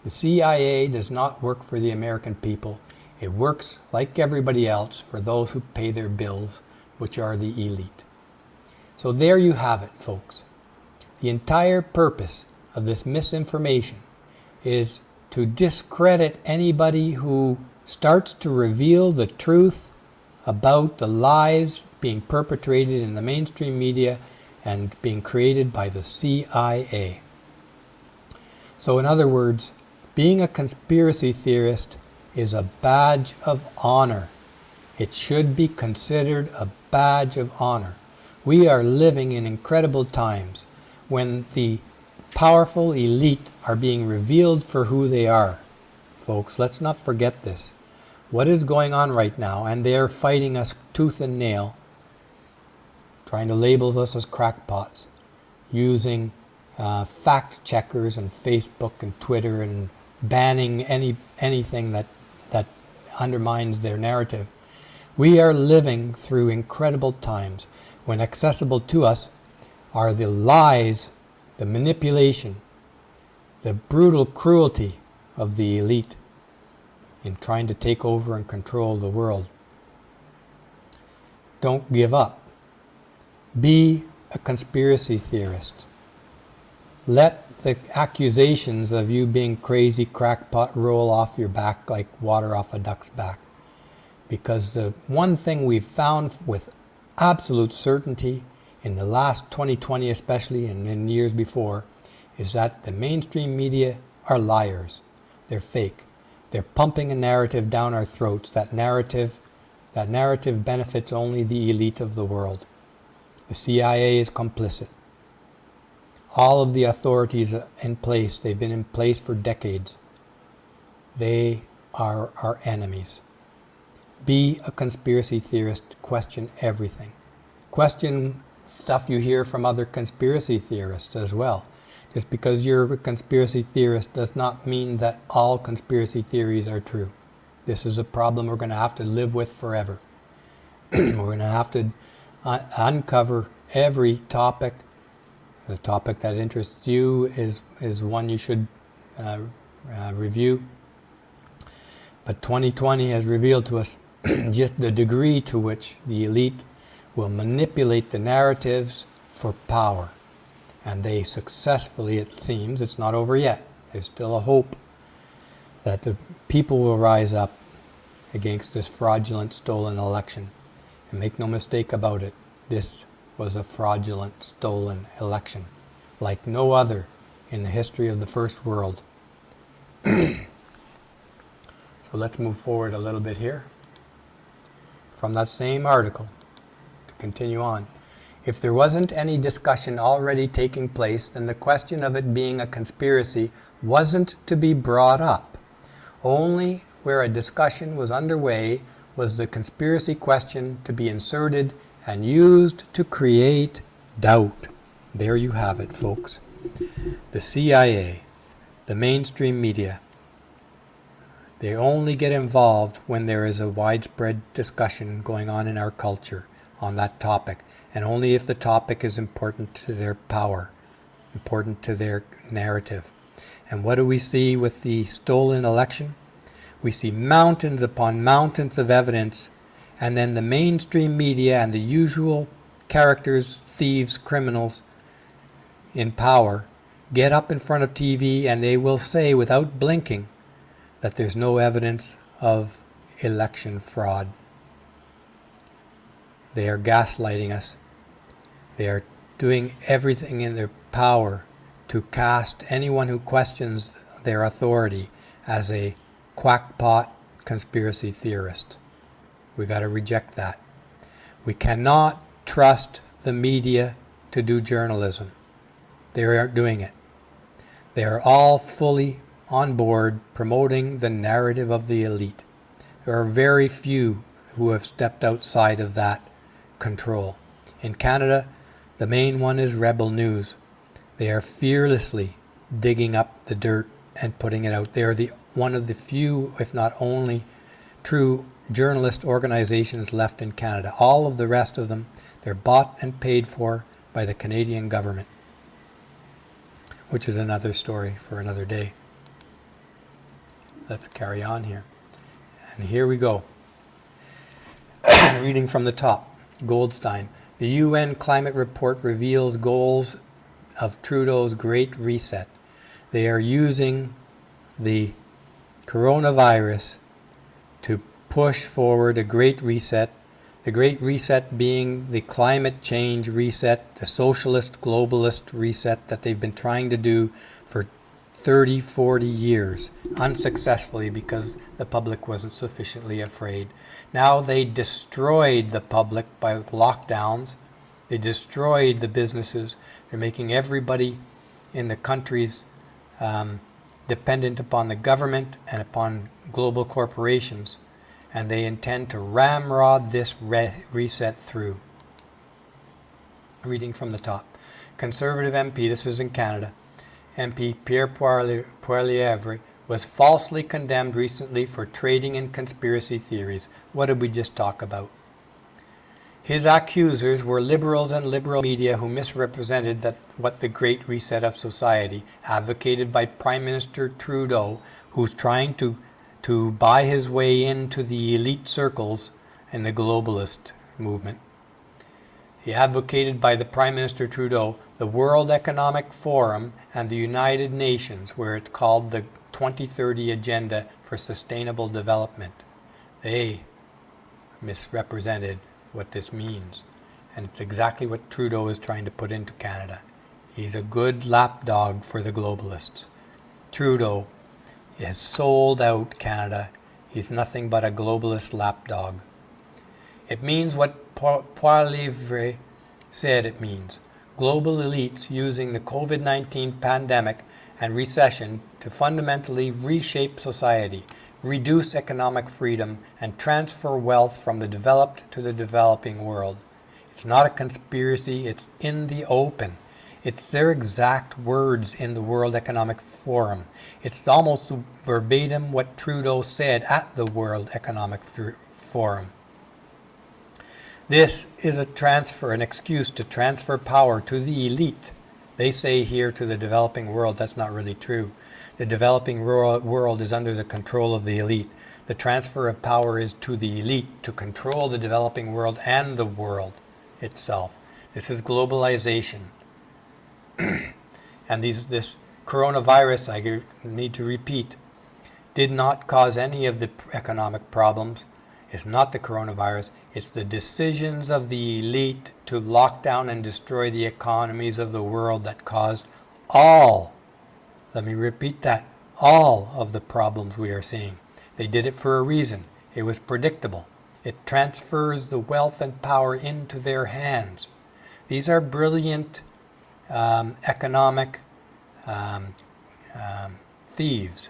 The CIA does not work for the American people. It works, like everybody else, for those who pay their bills, which are the elite. So there you have it, folks. The entire purpose of this misinformation is to discredit anybody who starts to reveal the truth about the lies being perpetrated in the mainstream media and being created by the CIA. So in other words, being a conspiracy theorist is a badge of honor. It should be considered a badge of honor. We are living in incredible times when the powerful elite are being revealed for who they are. Folks, let's not forget this. What is going on right now, and they are fighting us tooth and nail, trying to label us as crackpots, using fact checkers and Facebook and Twitter and banning anything that undermines their narrative. We are living through incredible times when accessible to us are the lies, the manipulation, the brutal cruelty of the elite in trying to take over and control the world. Don't give up. Be a conspiracy theorist. Let the accusations of you being crazy crackpot roll off your back like water off a duck's back. Because the one thing we've found with absolute certainty in the last 2020 especially, and in years before, is that the mainstream media are liars. They're fake. They're pumping a narrative down our throats. That narrative benefits only the elite of the world. The CIA is complicit. All of the authorities in place, they've been in place for decades. They are our enemies. Be a conspiracy theorist. Question everything. Question stuff you hear from other conspiracy theorists as well. Just because you're a conspiracy theorist does not mean that all conspiracy theories are true. This is a problem we're going to have to live with forever. We're going to have to uncover every topic. The topic that interests you is one you should review. But 2020 has revealed to us just the degree to which the elite will manipulate the narratives for power. And they successfully, it seems, it's not over yet. There's still a hope that the people will rise up against this fraudulent, stolen election. And make no mistake about it, this was a fraudulent, stolen election, like no other in the history of the first world. So let's move forward a little bit here. From that same article, to continue on. If there wasn't any discussion already taking place, then the question of it being a conspiracy wasn't to be brought up. Only where a discussion was underway was the conspiracy question to be inserted and used to create doubt. There you have it, folks. The CIA, the mainstream media, they only get involved when there is a widespread discussion going on in our culture on that topic, and only if the topic is important to their power, important to their narrative. And what do we see with the stolen election? We see mountains upon mountains of evidence, and then the mainstream media and the usual characters, thieves, criminals in power get up in front of TV and they will say without blinking that there's no evidence of election fraud. They are gaslighting us. They are doing everything in their power to cast anyone who questions their authority as a quackpot conspiracy theorist. We got to reject that. We cannot trust the media to do journalism. They aren't doing it. They are all fully on board promoting the narrative of the elite. There are very few who have stepped outside of that control. In Canada, the main one is Rebel News. They are fearlessly digging up the dirt and putting it out. They are one of the few, if not only, true journalist organizations left in Canada. All of the rest of them, they're bought and paid for by the Canadian government, which is another story for another day. Let's carry on here. And here we go. Reading from the top. Goldstein. The UN climate report reveals goals of Trudeau's Great Reset. They are using the coronavirus to push forward a Great Reset. The Great Reset being the climate change reset, the socialist, globalist reset that they've been trying to do for 30, 40 years, unsuccessfully because the public wasn't sufficiently afraid. Now they destroyed the public by lockdowns. They destroyed the businesses. They're making everybody in the countries dependent upon the government and upon global corporations. And they intend to ramrod this reset through. Reading from the top. Conservative MP, this is in Canada, MP Pierre Poilievre was falsely condemned recently for trading in conspiracy theories. What did we just talk about? His accusers were liberals and liberal media who misrepresented what the Great Reset of society, advocated by Prime Minister Trudeau, who's trying to buy his way into the elite circles in the globalist movement. He advocated by the Prime Minister Trudeau the World Economic Forum and the United Nations, where it's called the 2030 Agenda for Sustainable Development. They misrepresented what this means. And it's exactly what Trudeau is trying to put into Canada. He's a good lapdog for the globalists. Trudeau has sold out Canada. He's nothing but a globalist lapdog. It means what Poilievre said it means. Global elites using the COVID-19 pandemic and recession to fundamentally reshape society, reduce economic freedom, and transfer wealth from the developed to the developing world. It's not a conspiracy, it's in the open. It's their exact words in the World Economic Forum. It's almost verbatim what Trudeau said at the World Economic Forum. This is an excuse to transfer power to the elite. They say here to the developing world. That's not really true. The developing world is under the control of the elite. The transfer of power is to the elite to control the developing world and the world itself. This is globalization. And this coronavirus, I need to repeat, did not cause any of the economic problems. It's not the coronavirus. It's the decisions of the elite to lock down and destroy the economies of the world that caused all, let me repeat that, all of the problems we are seeing. They did it for a reason. It was predictable. It transfers the wealth and power into their hands. These are brilliant economic thieves.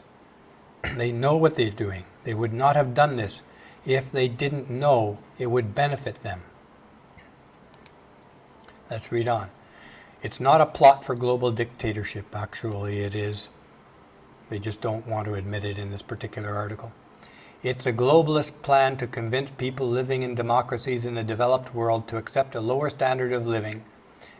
They know what they're doing. They would not have done this if they didn't know it would benefit them. Let's read on. It's not a plot for global dictatorship, actually it is. They just don't want to admit it in this particular article. It's a globalist plan to convince people living in democracies in the developed world to accept a lower standard of living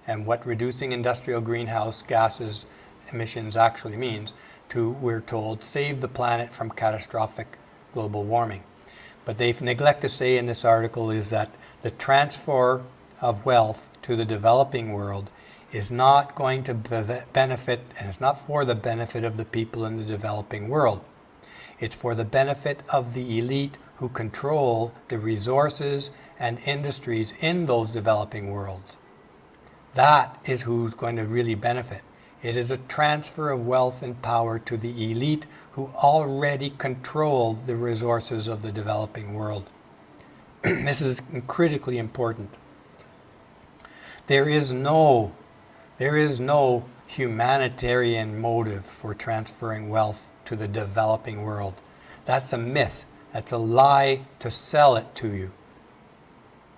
and what reducing industrial greenhouse gases emissions actually means to, we're told, save the planet from catastrophic global warming. But they neglect to say in this article is that the transfer of wealth to the developing world is not going to benefit, and it's not for the benefit of the people in the developing world. It's for the benefit of the elite who control the resources and industries in those developing worlds. That is who's going to really benefit. It is a transfer of wealth and power to the elite who already control the resources of the developing world. This is critically important. There is no humanitarian motive for transferring wealth to the developing world. That's a myth. That's a lie to sell it to you.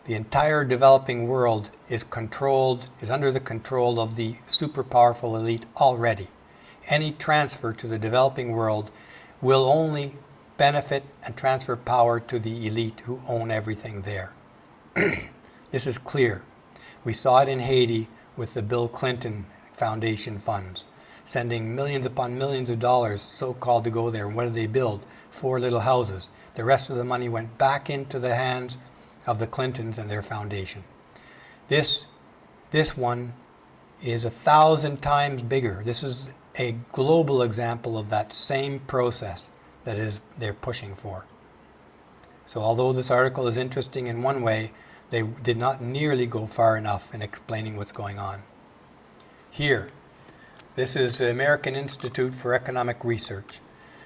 The entire developing world is under the control of the super powerful elite already. Any transfer to the developing world will only benefit and transfer power to the elite who own everything there. This is clear. We saw it in Haiti with the Bill Clinton Foundation funds, sending millions upon millions of dollars so-called to go there. And what did they build? 4 little houses. The rest of the money went back into the hands of the Clintons and their foundation. This one is 1,000 times bigger. This is a global example of that same process that they're pushing for. So although this article is interesting in one way, they did not nearly go far enough in explaining what's going on. Here, this is the American Institute for Economic Research,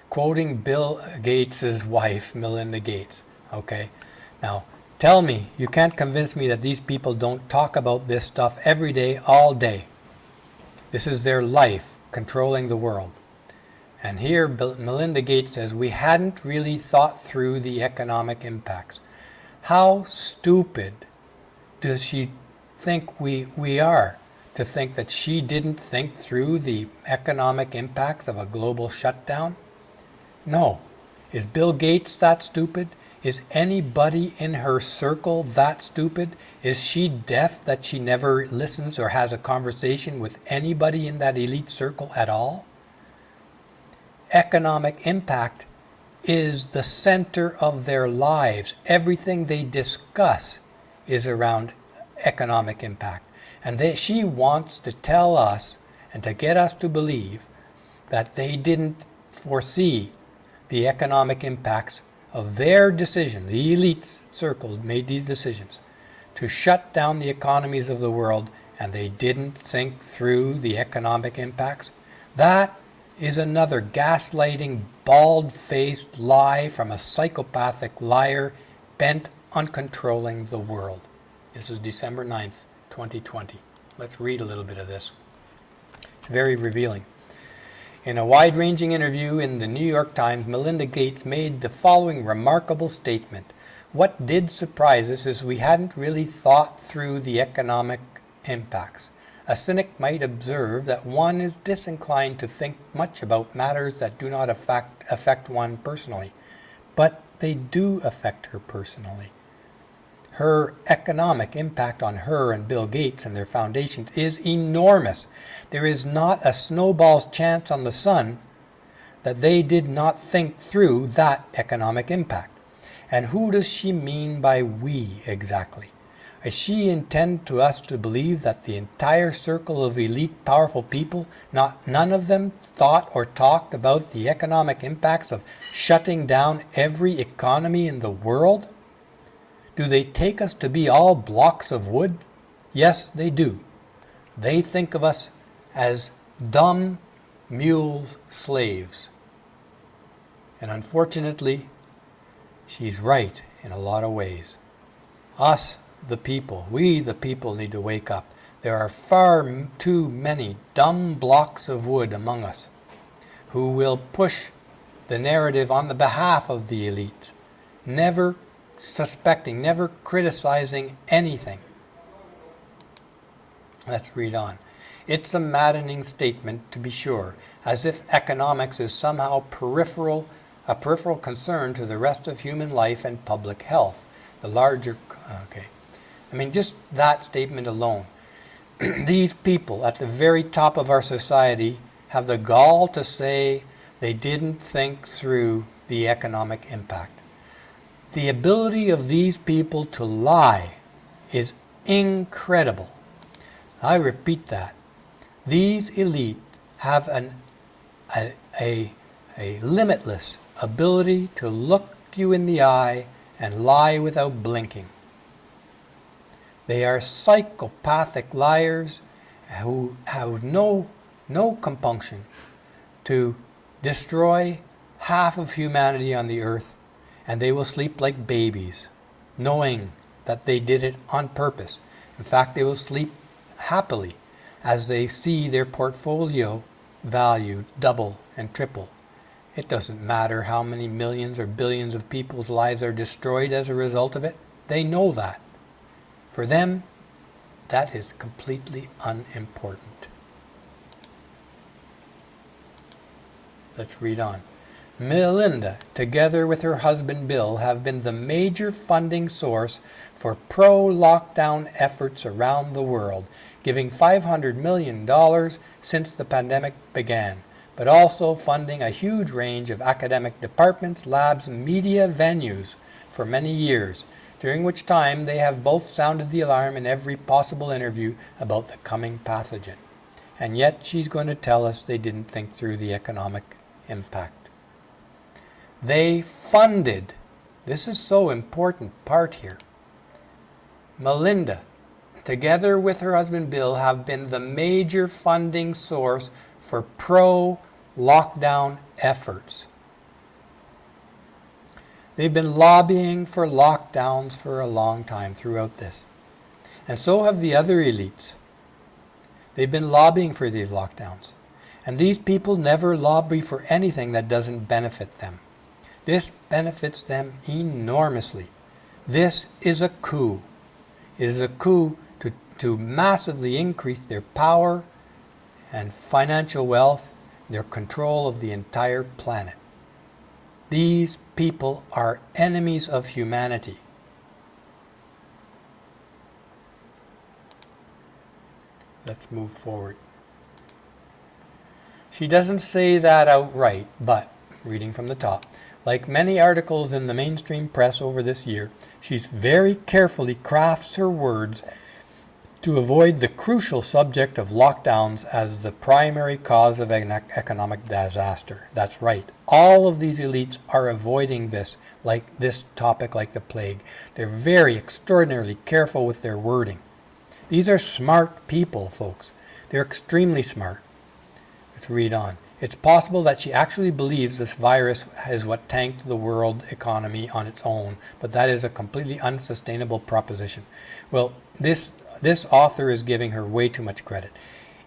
quoting Bill Gates' wife, Melinda Gates. Okay, now tell me, you can't convince me that these people don't talk about this stuff every day, all day. This is their life, controlling the world. And here Melinda Gates says, we hadn't really thought through the economic impacts. How stupid does she think we are to think that she didn't think through the economic impacts of a global shutdown? No. Is Bill Gates that stupid? Is anybody in her circle that stupid? Is she deaf that she never listens or has a conversation with anybody in that elite circle at all? Economic impact is the center of their lives. Everything they discuss is around economic impact. And she wants to tell us and to get us to believe that they didn't foresee the economic impacts of their decision. The elite circle made these decisions to shut down the economies of the world, and they didn't think through the economic impacts. That is another gaslighting, bald-faced lie from a psychopathic liar bent on controlling the world. This is December 9th, 2020. Let's read a little bit of this. It's very revealing. In a wide-ranging interview in the New York Times, Melinda Gates made the following remarkable statement. What did surprise us is we hadn't really thought through the economic impacts. A cynic might observe that one is disinclined to think much about matters that do not affect one personally, but they do affect her personally. Her economic impact on her and Bill Gates and their foundations is enormous. There is not a snowball's chance on the sun that they did not think through that economic impact. And who does she mean by we exactly? Does she intend to us to believe that the entire circle of elite powerful people, none of them thought or talked about the economic impacts of shutting down every economy in the world? Do they take us to be all blocks of wood? Yes, they do. They think of us as dumb mules' slaves. And unfortunately, she's right in a lot of ways. Us, the people, we the people need to wake up. There are far too many dumb blocks of wood among us who will push the narrative on the behalf of the elite, never suspecting, never criticizing anything. Let's read on. It's a maddening statement, to be sure, as if economics is somehow a peripheral concern to the rest of human life and public health. The larger, just that statement alone. These people at the very top of our society have the gall to say they didn't think through the economic impact. The ability of these people to lie is incredible. I repeat that. These elite have a limitless ability to look you in the eye and lie without blinking. They are psychopathic liars who have no compunction to destroy half of humanity on the earth, and they will sleep like babies, knowing that they did it on purpose. In fact, they will sleep happily as they see their portfolio value double and triple. It doesn't matter how many millions or billions of people's lives are destroyed as a result of it. They know that. For them, that is completely unimportant. Let's read on. Melinda, together with her husband Bill, have been the major funding source for pro-lockdown efforts around the world, giving $500 million since the pandemic began, but also funding a huge range of academic departments, labs, and media venues for many years, during which time they have both sounded the alarm in every possible interview about the coming pathogen. And yet she's going to tell us they didn't think through the economic impact. They funded, this is so important part here, Melinda, together with her husband Bill, have been the major funding source for pro-lockdown efforts. They've been lobbying for lockdowns for a long time throughout this. And so have the other elites. They've been lobbying for these lockdowns. And these people never lobby for anything that doesn't benefit them. This benefits them enormously. This is a coup. It is a coup to massively increase their power and financial wealth, their control of the entire planet. These people are enemies of humanity. Let's move forward. She doesn't say that outright, but, reading from the top, like many articles in the mainstream press over this year, she's very carefully crafts her words to avoid the crucial subject of lockdowns as the primary cause of an economic disaster. That's right. All of these elites are avoiding this topic like the plague. They're very extraordinarily careful with their wording. These are smart people, folks. They're extremely smart. Let's read on. It's possible that she actually believes this virus is what tanked the world economy on its own, but that is a completely unsustainable proposition. Well, this author is giving her way too much credit.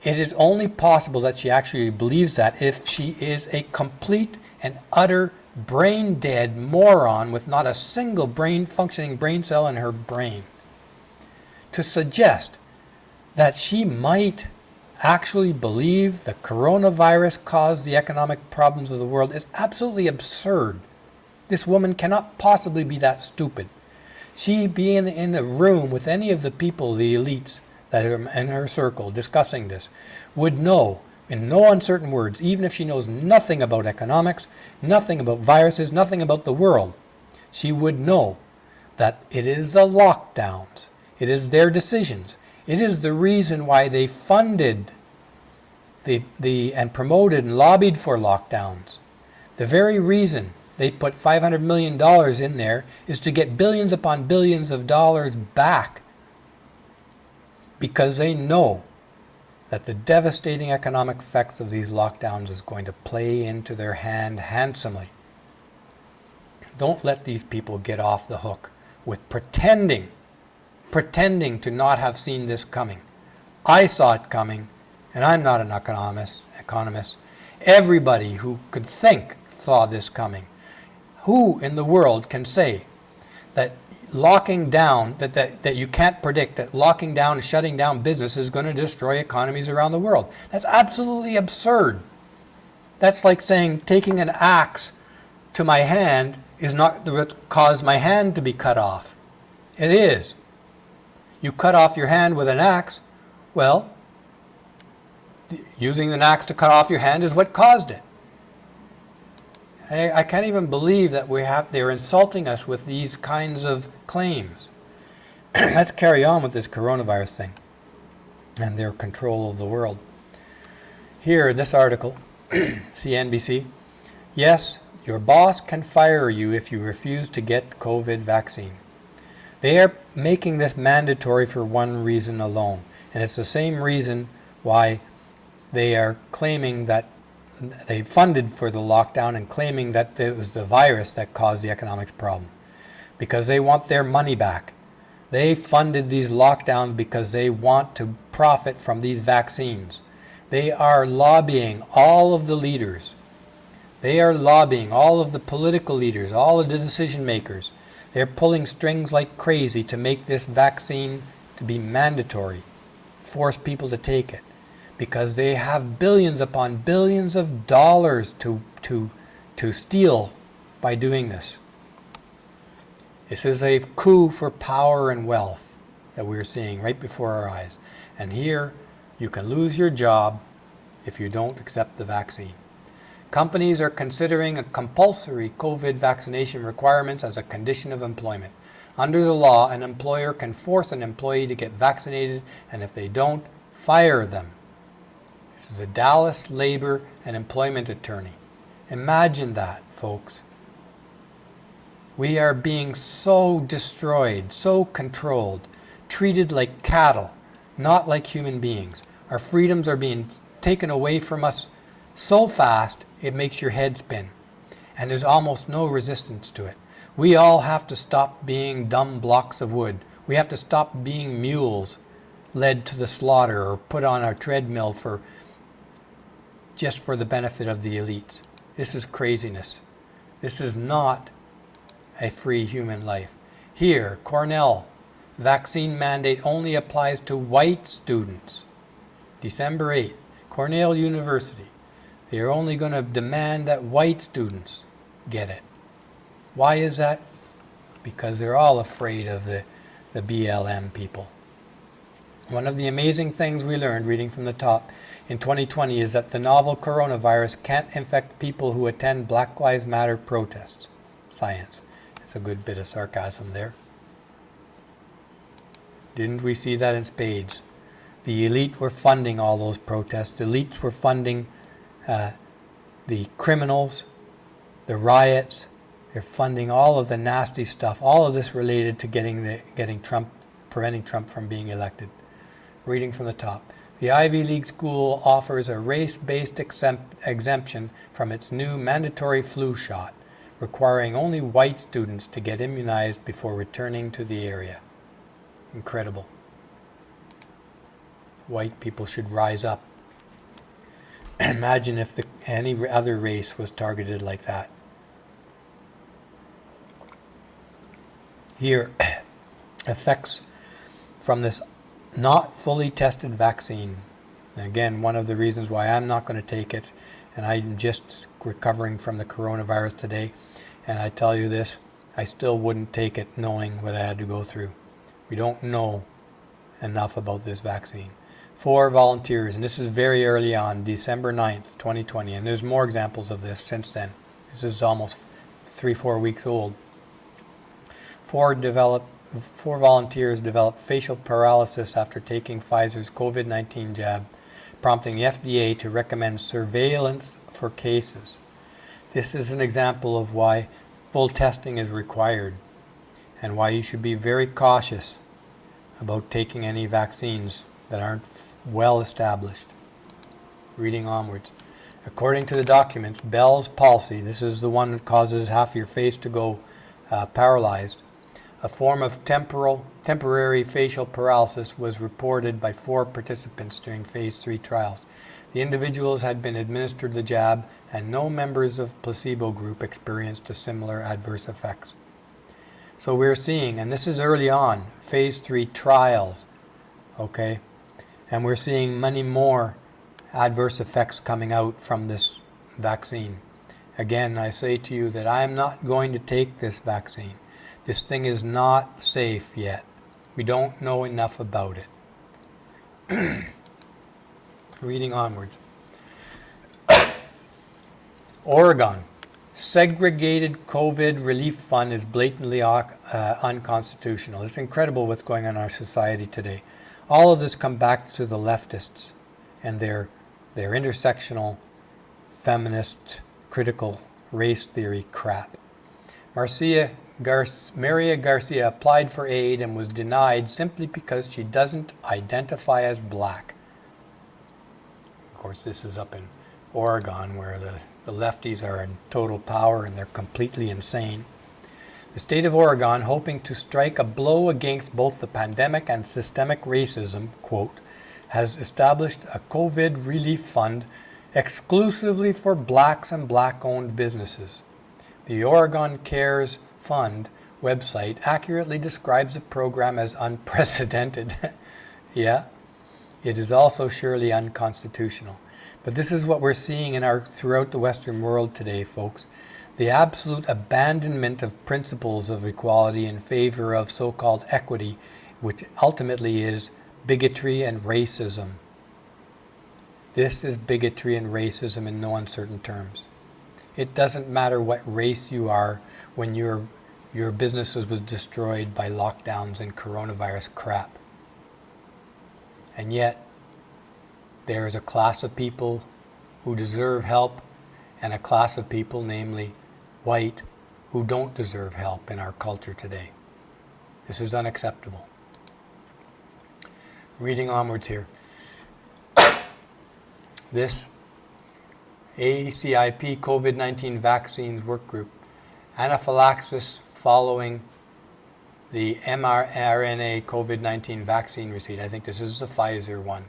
It is only possible that she actually believes that if she is a complete and utter brain-dead moron with not a single functioning brain cell in her brain. To suggest that she might actually believe the coronavirus caused the economic problems of the world is absolutely absurd. This woman cannot possibly be that stupid. She being in the room with any of the people, the elites that are in her circle discussing this, would know in no uncertain words, even if she knows nothing about economics, nothing about viruses, nothing about the world, she would know that it is the lockdowns, it is their decisions, it is the reason why they funded and promoted and lobbied for lockdowns. The very reason they put $500 million in there is to get billions upon billions of dollars back, because they know that the devastating economic effects of these lockdowns is going to play into their hand handsomely. Don't let these people get off the hook with pretending to not have seen this coming. I saw it coming, and I'm not an economist. Everybody who could think saw this coming. Who in the world can say that locking down, that you can't predict that locking down and shutting down business is going to destroy economies around the world? That's absolutely absurd. That's like saying taking an axe to my hand is not what caused my hand to be cut off. It is. You cut off your hand with an axe, well, using an axe to cut off your hand is what caused it. I can't even believe that they're insulting us with these kinds of claims. Let's carry on with this coronavirus thing and their control of the world. Here, this article, CNBC, yes, your boss can fire you if you refuse to get COVID vaccine. They are making this mandatory for one reason alone, and it's the same reason why they are claiming that they funded for the lockdown and claiming that it was the virus that caused the economic problem, because they want their money back. They funded these lockdowns because they want to profit from these vaccines. They are lobbying all of the leaders. They are lobbying all of the political leaders, all of the decision makers. They're pulling strings like crazy to make this vaccine to be mandatory, force people to take it, because they have billions upon billions of dollars to steal by doing this. This is a coup for power and wealth that we're seeing right before our eyes. And here, you can lose your job if you don't accept the vaccine. Companies are considering a compulsory COVID vaccination requirements as a condition of employment. Under the law, an employer can force an employee to get vaccinated, and if they don't, fire them. This is a Dallas labor and employment attorney. Imagine that, folks. We are being so destroyed, so controlled, treated like cattle, not like human beings. Our freedoms are being taken away from us so fast it makes your head spin. And there's almost no resistance to it. We all have to stop being dumb blocks of wood. We have to stop being mules led to the slaughter or put on our treadmill just for the benefit of the elites. This is craziness. This is not a free human life. Here, Cornell, vaccine mandate only applies to white students. December 8th, Cornell University. They are only going to demand that white students get it. Why is that? Because they're all afraid of the BLM people. One of the amazing things we learned reading from the top in 2020 is that the novel coronavirus can't infect people who attend Black Lives Matter protests. Science. It's a good bit of sarcasm there. Didn't we see that in spades? The elite were funding all those protests. The elites were funding the criminals, the riots. They're funding all of the nasty stuff. All of this related to preventing Trump from being elected. Reading from the top. The Ivy League school offers a race-based exemption from its new mandatory flu shot, requiring only white students to get immunized before returning to the area. Incredible. White people should rise up. Imagine if any other race was targeted like that. Here, effects from this not fully tested vaccine. And again, one of the reasons why I'm not going to take it, and I'm just recovering from the coronavirus today, and I tell you this, I still wouldn't take it knowing what I had to go through. We don't know enough about this vaccine. 4 volunteers, and this is very early on, December 9th, 2020, and there's more examples of this since then. This is almost 3-4 weeks old. 4 volunteers developed facial paralysis after taking Pfizer's COVID-19 jab, prompting the FDA to recommend surveillance for cases. This is an example of why full testing is required and why you should be very cautious about taking any vaccines that aren't well established. Reading onwards. According to the documents, Bell's palsy, this is the one that causes half your face to go paralyzed, a form of temporary facial paralysis, was reported by 4 participants during phase 3 trials. The individuals had been administered the jab, and no members of placebo group experienced a similar adverse effects. So we're seeing, and this is early on, phase 3 trials, okay? And we're seeing many more adverse effects coming out from this vaccine. Again, I say to you that I am not going to take this vaccine. This thing is not safe yet. We don't know enough about it. Reading onwards. Oregon. Segregated COVID relief fund is blatantly unconstitutional. It's incredible what's going on in our society today. All of this comes back to the leftists and their intersectional, feminist, critical race theory crap. Maria Garcia applied for aid and was denied simply because she doesn't identify as black. Of course, this is up in Oregon, where the lefties are in total power and they're completely insane. The state of Oregon, hoping to strike a blow against both the pandemic and systemic racism, quote, has established a COVID relief fund exclusively for blacks and black-owned businesses. The Oregon Cares Fund website accurately describes the program as unprecedented. Yeah, it is also surely unconstitutional. But this is what we're seeing throughout the Western world today, folks. The absolute abandonment of principles of equality in favor of so-called equity, which ultimately is bigotry and racism. This is bigotry and racism in no uncertain terms. It doesn't matter what race you are when your business was destroyed by lockdowns and coronavirus crap. And yet, there is a class of people who deserve help and a class of people, namely white, who don't deserve help in our culture today. This is unacceptable. Reading onwards here. This ACIP COVID-19 vaccines work group, anaphylaxis following the mRNA COVID-19 vaccine receipt. I think this is the Pfizer one,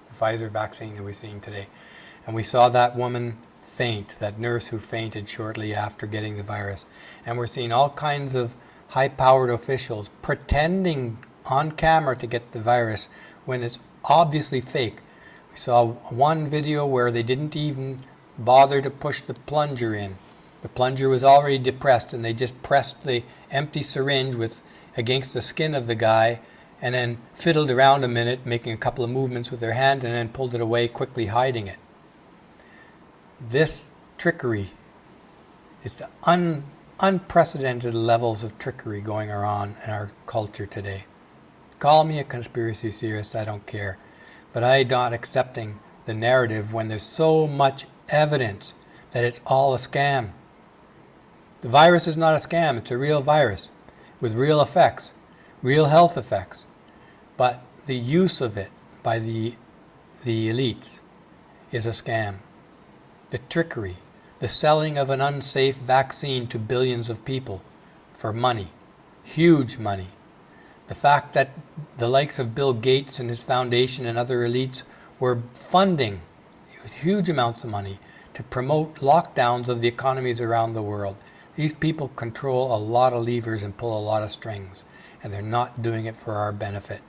the Pfizer vaccine that we're seeing today. And we saw that woman faint, that nurse who fainted shortly after getting the virus. And we're seeing all kinds of high-powered officials pretending on camera to get the virus when it's obviously fake. We saw one video where they didn't even bother to push the plunger in. The plunger was already depressed and they just pressed the empty syringe against the skin of the guy and then fiddled around a minute, making a couple of movements with their hand, and then pulled it away, quickly hiding it. This trickery, it's unprecedented levels of trickery going on in our culture today. Call me a conspiracy theorist, I don't care. But I'm not accepting the narrative when there's so much evidence that it's all a scam. The virus is not a scam, it's a real virus with real effects, real health effects. But the use of it by the elites is a scam. The trickery, the selling of an unsafe vaccine to billions of people for money, huge money. The fact that the likes of Bill Gates and his foundation and other elites were funding huge amounts of money to promote lockdowns of the economies around the world. These people control a lot of levers and pull a lot of strings, and they're not doing it for our benefit.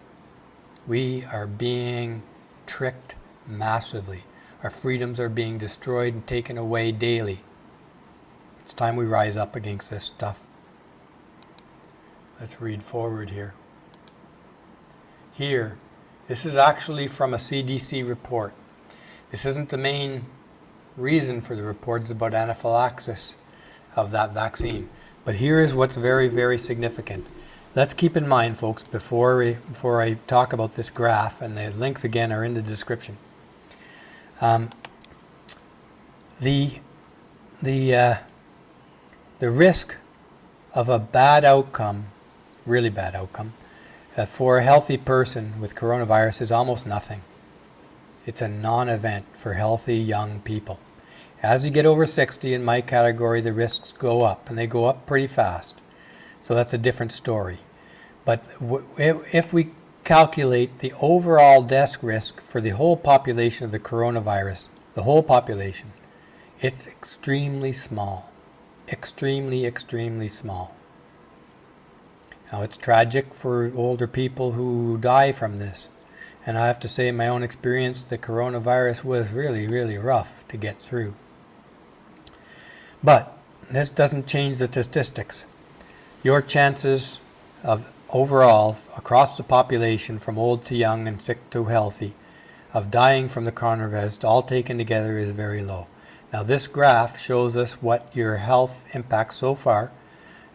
We are being tricked massively. Our freedoms are being destroyed and taken away daily. It's time we rise up against this stuff. Let's read forward here. Here, this is actually from a CDC report. This isn't the main reason for the report. It's about anaphylaxis of that vaccine. But here is what's very, very significant. Let's keep in mind, folks, before I talk about this graph, and the links again are in the description. The risk of a bad outcome, really bad outcome, for a healthy person with coronavirus is almost nothing. It's a non-event for healthy young people. As you get over 60 in my category, the risks go up, and they go up pretty fast. So that's a different story. But if we calculate the overall death risk for the whole population of the coronavirus, the whole population, it's extremely small. Extremely, extremely small. Now, it's tragic for older people who die from this. And I have to say, in my own experience, the coronavirus was really, really rough to get through. But this doesn't change the statistics. Your chances of overall, across the population, from old to young and sick to healthy, of dying from the coronavirus, all taken together, is very low. Now, this graph shows us what your health impacts so far,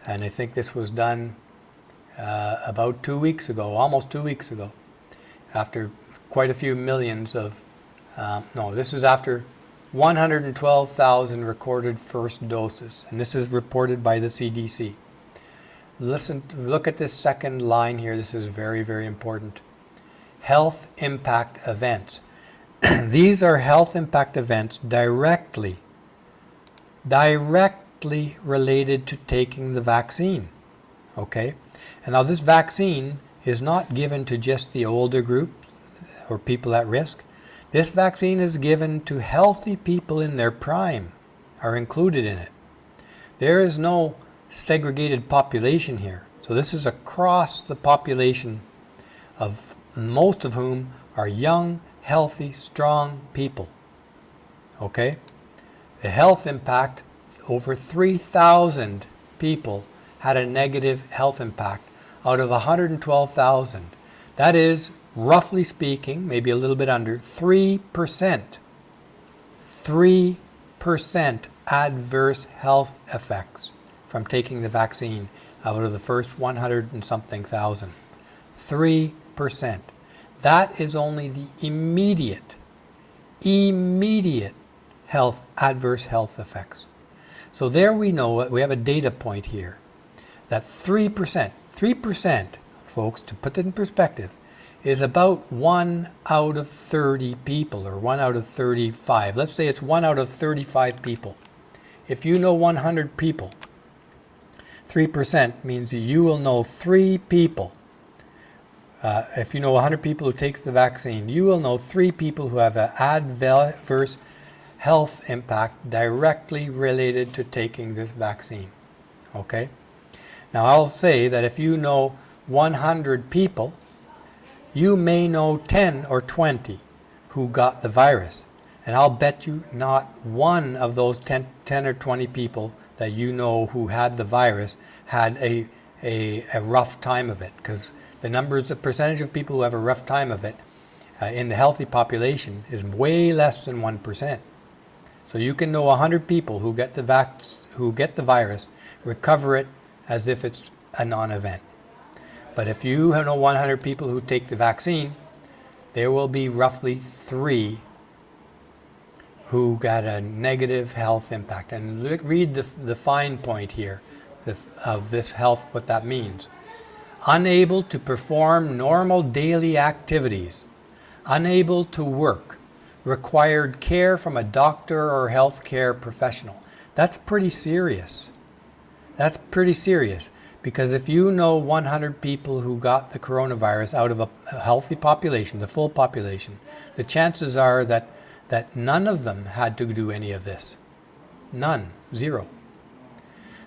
and I think this was done about 2 weeks ago, almost 2 weeks ago, after quite a few millions of, this is after 112,000 recorded first doses, and this is reported by the CDC. Look at this second line here. This is very, very important. Health impact events. These are health impact events directly related to taking the vaccine. Okay? And now this vaccine is not given to just the older group or people at risk. This vaccine is given to healthy people in their prime, are included in it. There is no segregated population here. So this is across the population, of most of whom are young, healthy, strong people. Okay? The health impact, over 3,000 people had a negative health impact out of 112,000. That is, roughly speaking, maybe a little bit under, 3%. 3% adverse health effects from taking the vaccine out of the first 100 and something thousand. 3%. That is only the immediate immediate adverse health effects. So there we know, we have a data point here, that 3%, folks, to put it in perspective, is about 1 out of 30 people, or 1 out of 35. Let's say it's 1 out of 35 people. If you know 100 people, 3% means you will know 3 people. If you know 100 people who takes the vaccine, you will know 3 people who have an adverse health impact directly related to taking this vaccine. Okay? Now I'll say that if you know 100 people, you may know 10 or 20 who got the virus. And I'll bet you not one of those 10 or 20 people that you know who had the virus had a rough time of it. Because the percentage of people who have a rough time of it in the healthy population is way less than 1%. So you can know 100 people who get the virus, recover it as if it's a non-event. But if you know 100 people who take the vaccine, there will be roughly 3 who got a negative health impact. And read the fine point here of this health, what that means. Unable to perform normal daily activities, unable to work, required care from a doctor or healthcare professional. That's pretty serious. That's pretty serious. Because if you know 100 people who got the coronavirus out of a healthy population, the full population, the chances are that none of them had to do any of this. None. 0.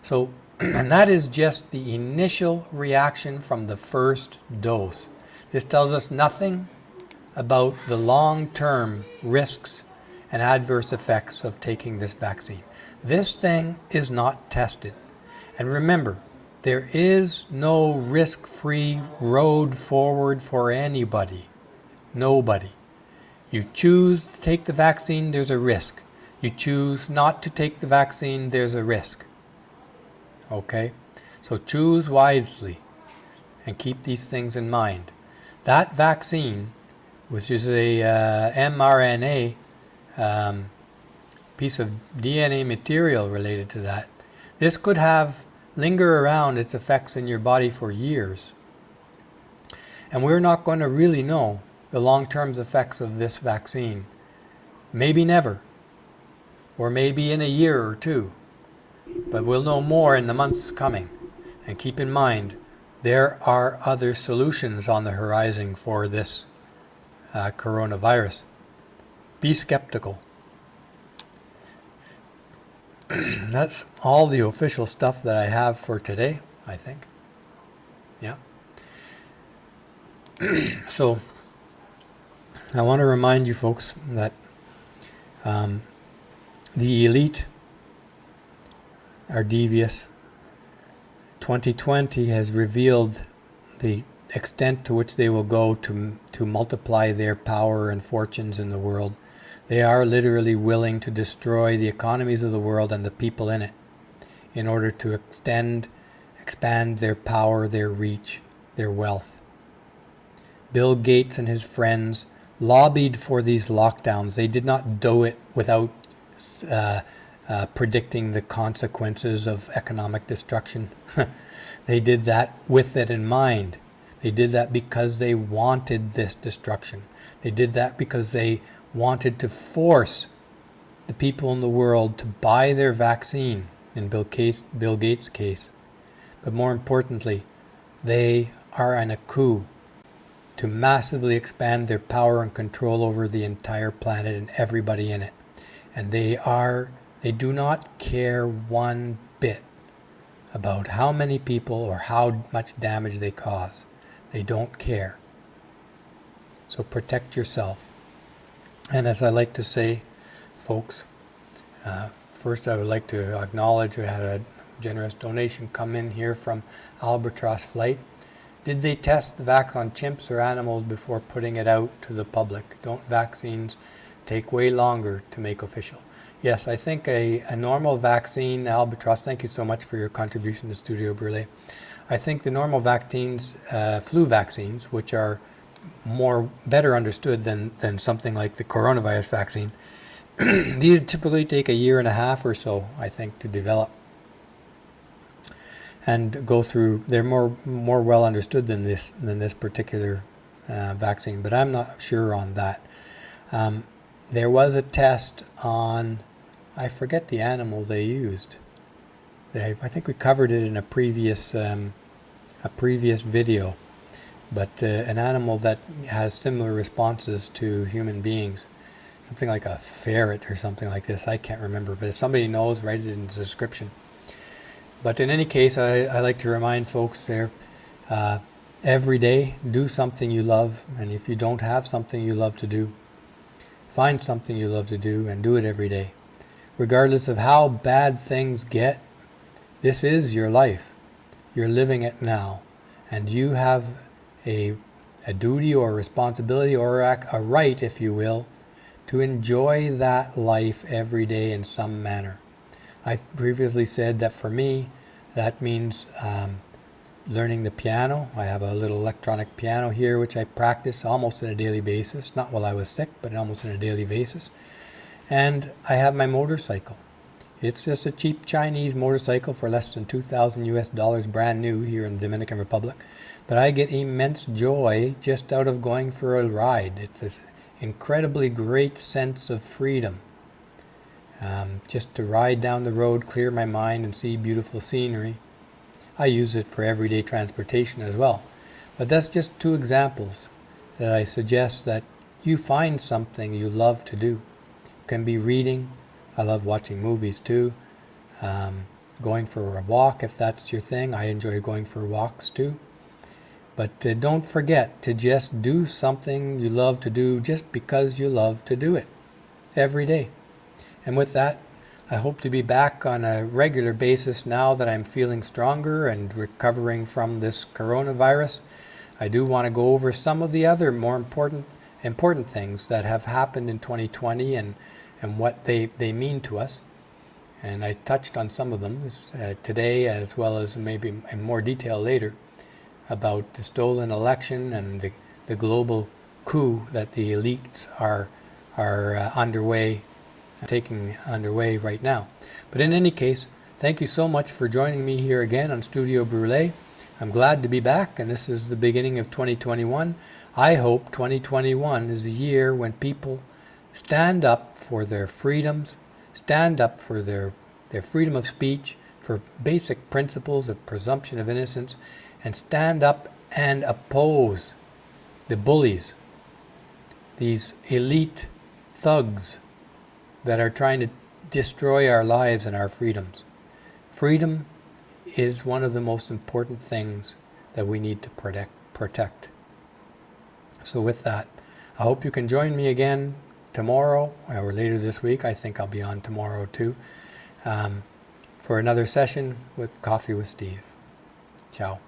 So, and that is just the initial reaction from the first dose. This tells us nothing about the long-term risks and adverse effects of taking this vaccine. This thing is not tested. And remember, there is no risk-free road forward for anybody. Nobody. You choose to take the vaccine, there's a risk. You choose not to take the vaccine, there's a risk. Okay? So choose wisely and keep these things in mind. That vaccine, which is a mRNA piece of DNA material related to that, this could linger around its effects in your body for years. And we're not going to really know the long-term effects of this vaccine. Maybe never. Or maybe in a year or 2. But we'll know more in the months coming. And keep in mind, there are other solutions on the horizon for this coronavirus. Be skeptical. That's all the official stuff that I have for today, I think. Yeah. So, I want to remind you folks that the elite are devious. 2020 has revealed the extent to which they will go to multiply their power and fortunes in the world. They are literally willing to destroy the economies of the world and the people in it in order to expand their power, their reach, their wealth. Bill Gates and his friends lobbied for these lockdowns. They did not do it without predicting the consequences of economic destruction. They did that with it in mind. They did that because they wanted this destruction. They did that because they wanted to force the people in the world to buy their vaccine, in Bill Gates' case. But more importantly, they are in a coup to massively expand their power and control over the entire planet and everybody in it. And they do not care one bit about how many people or how much damage they cause. They don't care. So protect yourself. And as I like to say, folks, first I would like to acknowledge we had a generous donation come in here from Albatross Flight. Did they test the vaccine on chimps or animals before putting it out to the public? Don't vaccines take way longer to make official? Yes, I think a normal vaccine, Albatross, thank you so much for your contribution to Studio Brûlé. I think the normal vaccines, flu vaccines, which are better understood than something like the coronavirus vaccine. These typically take a year and a half or so, I think, to develop and go through. They're more well understood than this particular vaccine, but I'm not sure on that. There was a test on, I forget the animal they used. I think we covered it in a previous video, but an animal that has similar responses to human beings, something like a ferret or something like this. I can't remember, but if somebody knows, write it in the description. But in any case, I like to remind folks there, every day, do something you love, and if you don't have something you love to do, find something you love to do and do it every day. Regardless of how bad things get, this is your life. You're living it now, and you have a duty or a responsibility or a right, if you will, to enjoy that life every day in some manner. I previously said that for me, that means learning the piano. I have a little electronic piano here, which I practice almost on a daily basis. Not while I was sick, but almost on a daily basis. And I have my motorcycle. It's just a cheap Chinese motorcycle for less than $2,000 US, brand new here in the Dominican Republic. But I get immense joy just out of going for a ride. It's this incredibly great sense of freedom. Just to ride down the road, clear my mind, and see beautiful scenery. I use it for everyday transportation as well. But that's just two examples that I suggest that you find something you love to do. It can be reading. I love watching movies too. Going for a walk, if that's your thing. I enjoy going for walks too. But don't forget to just do something you love to do just because you love to do it every day. And with that, I hope to be back on a regular basis now that I'm feeling stronger and recovering from this coronavirus. I do want to go over some of the other more important things that have happened in 2020 and what they mean to us. And I touched on some of them today, as well as maybe in more detail later, about the stolen election and the global coup that the elites are taking underway right now. But in any case, thank you so much for joining me here again on Studio Brûlé. I'm glad to be back, and this is the beginning of 2021. I hope 2021 is a year when people stand up for their freedoms, stand up for their freedom of speech, for basic principles of presumption of innocence, and stand up and oppose the bullies, these elite thugs that are trying to destroy our lives and our freedoms. Freedom is one of the most important things that we need to protect. So with that, I hope you can join me again tomorrow or later this week. I think I'll be on tomorrow too, for another session with Coffee with Steve. Ciao.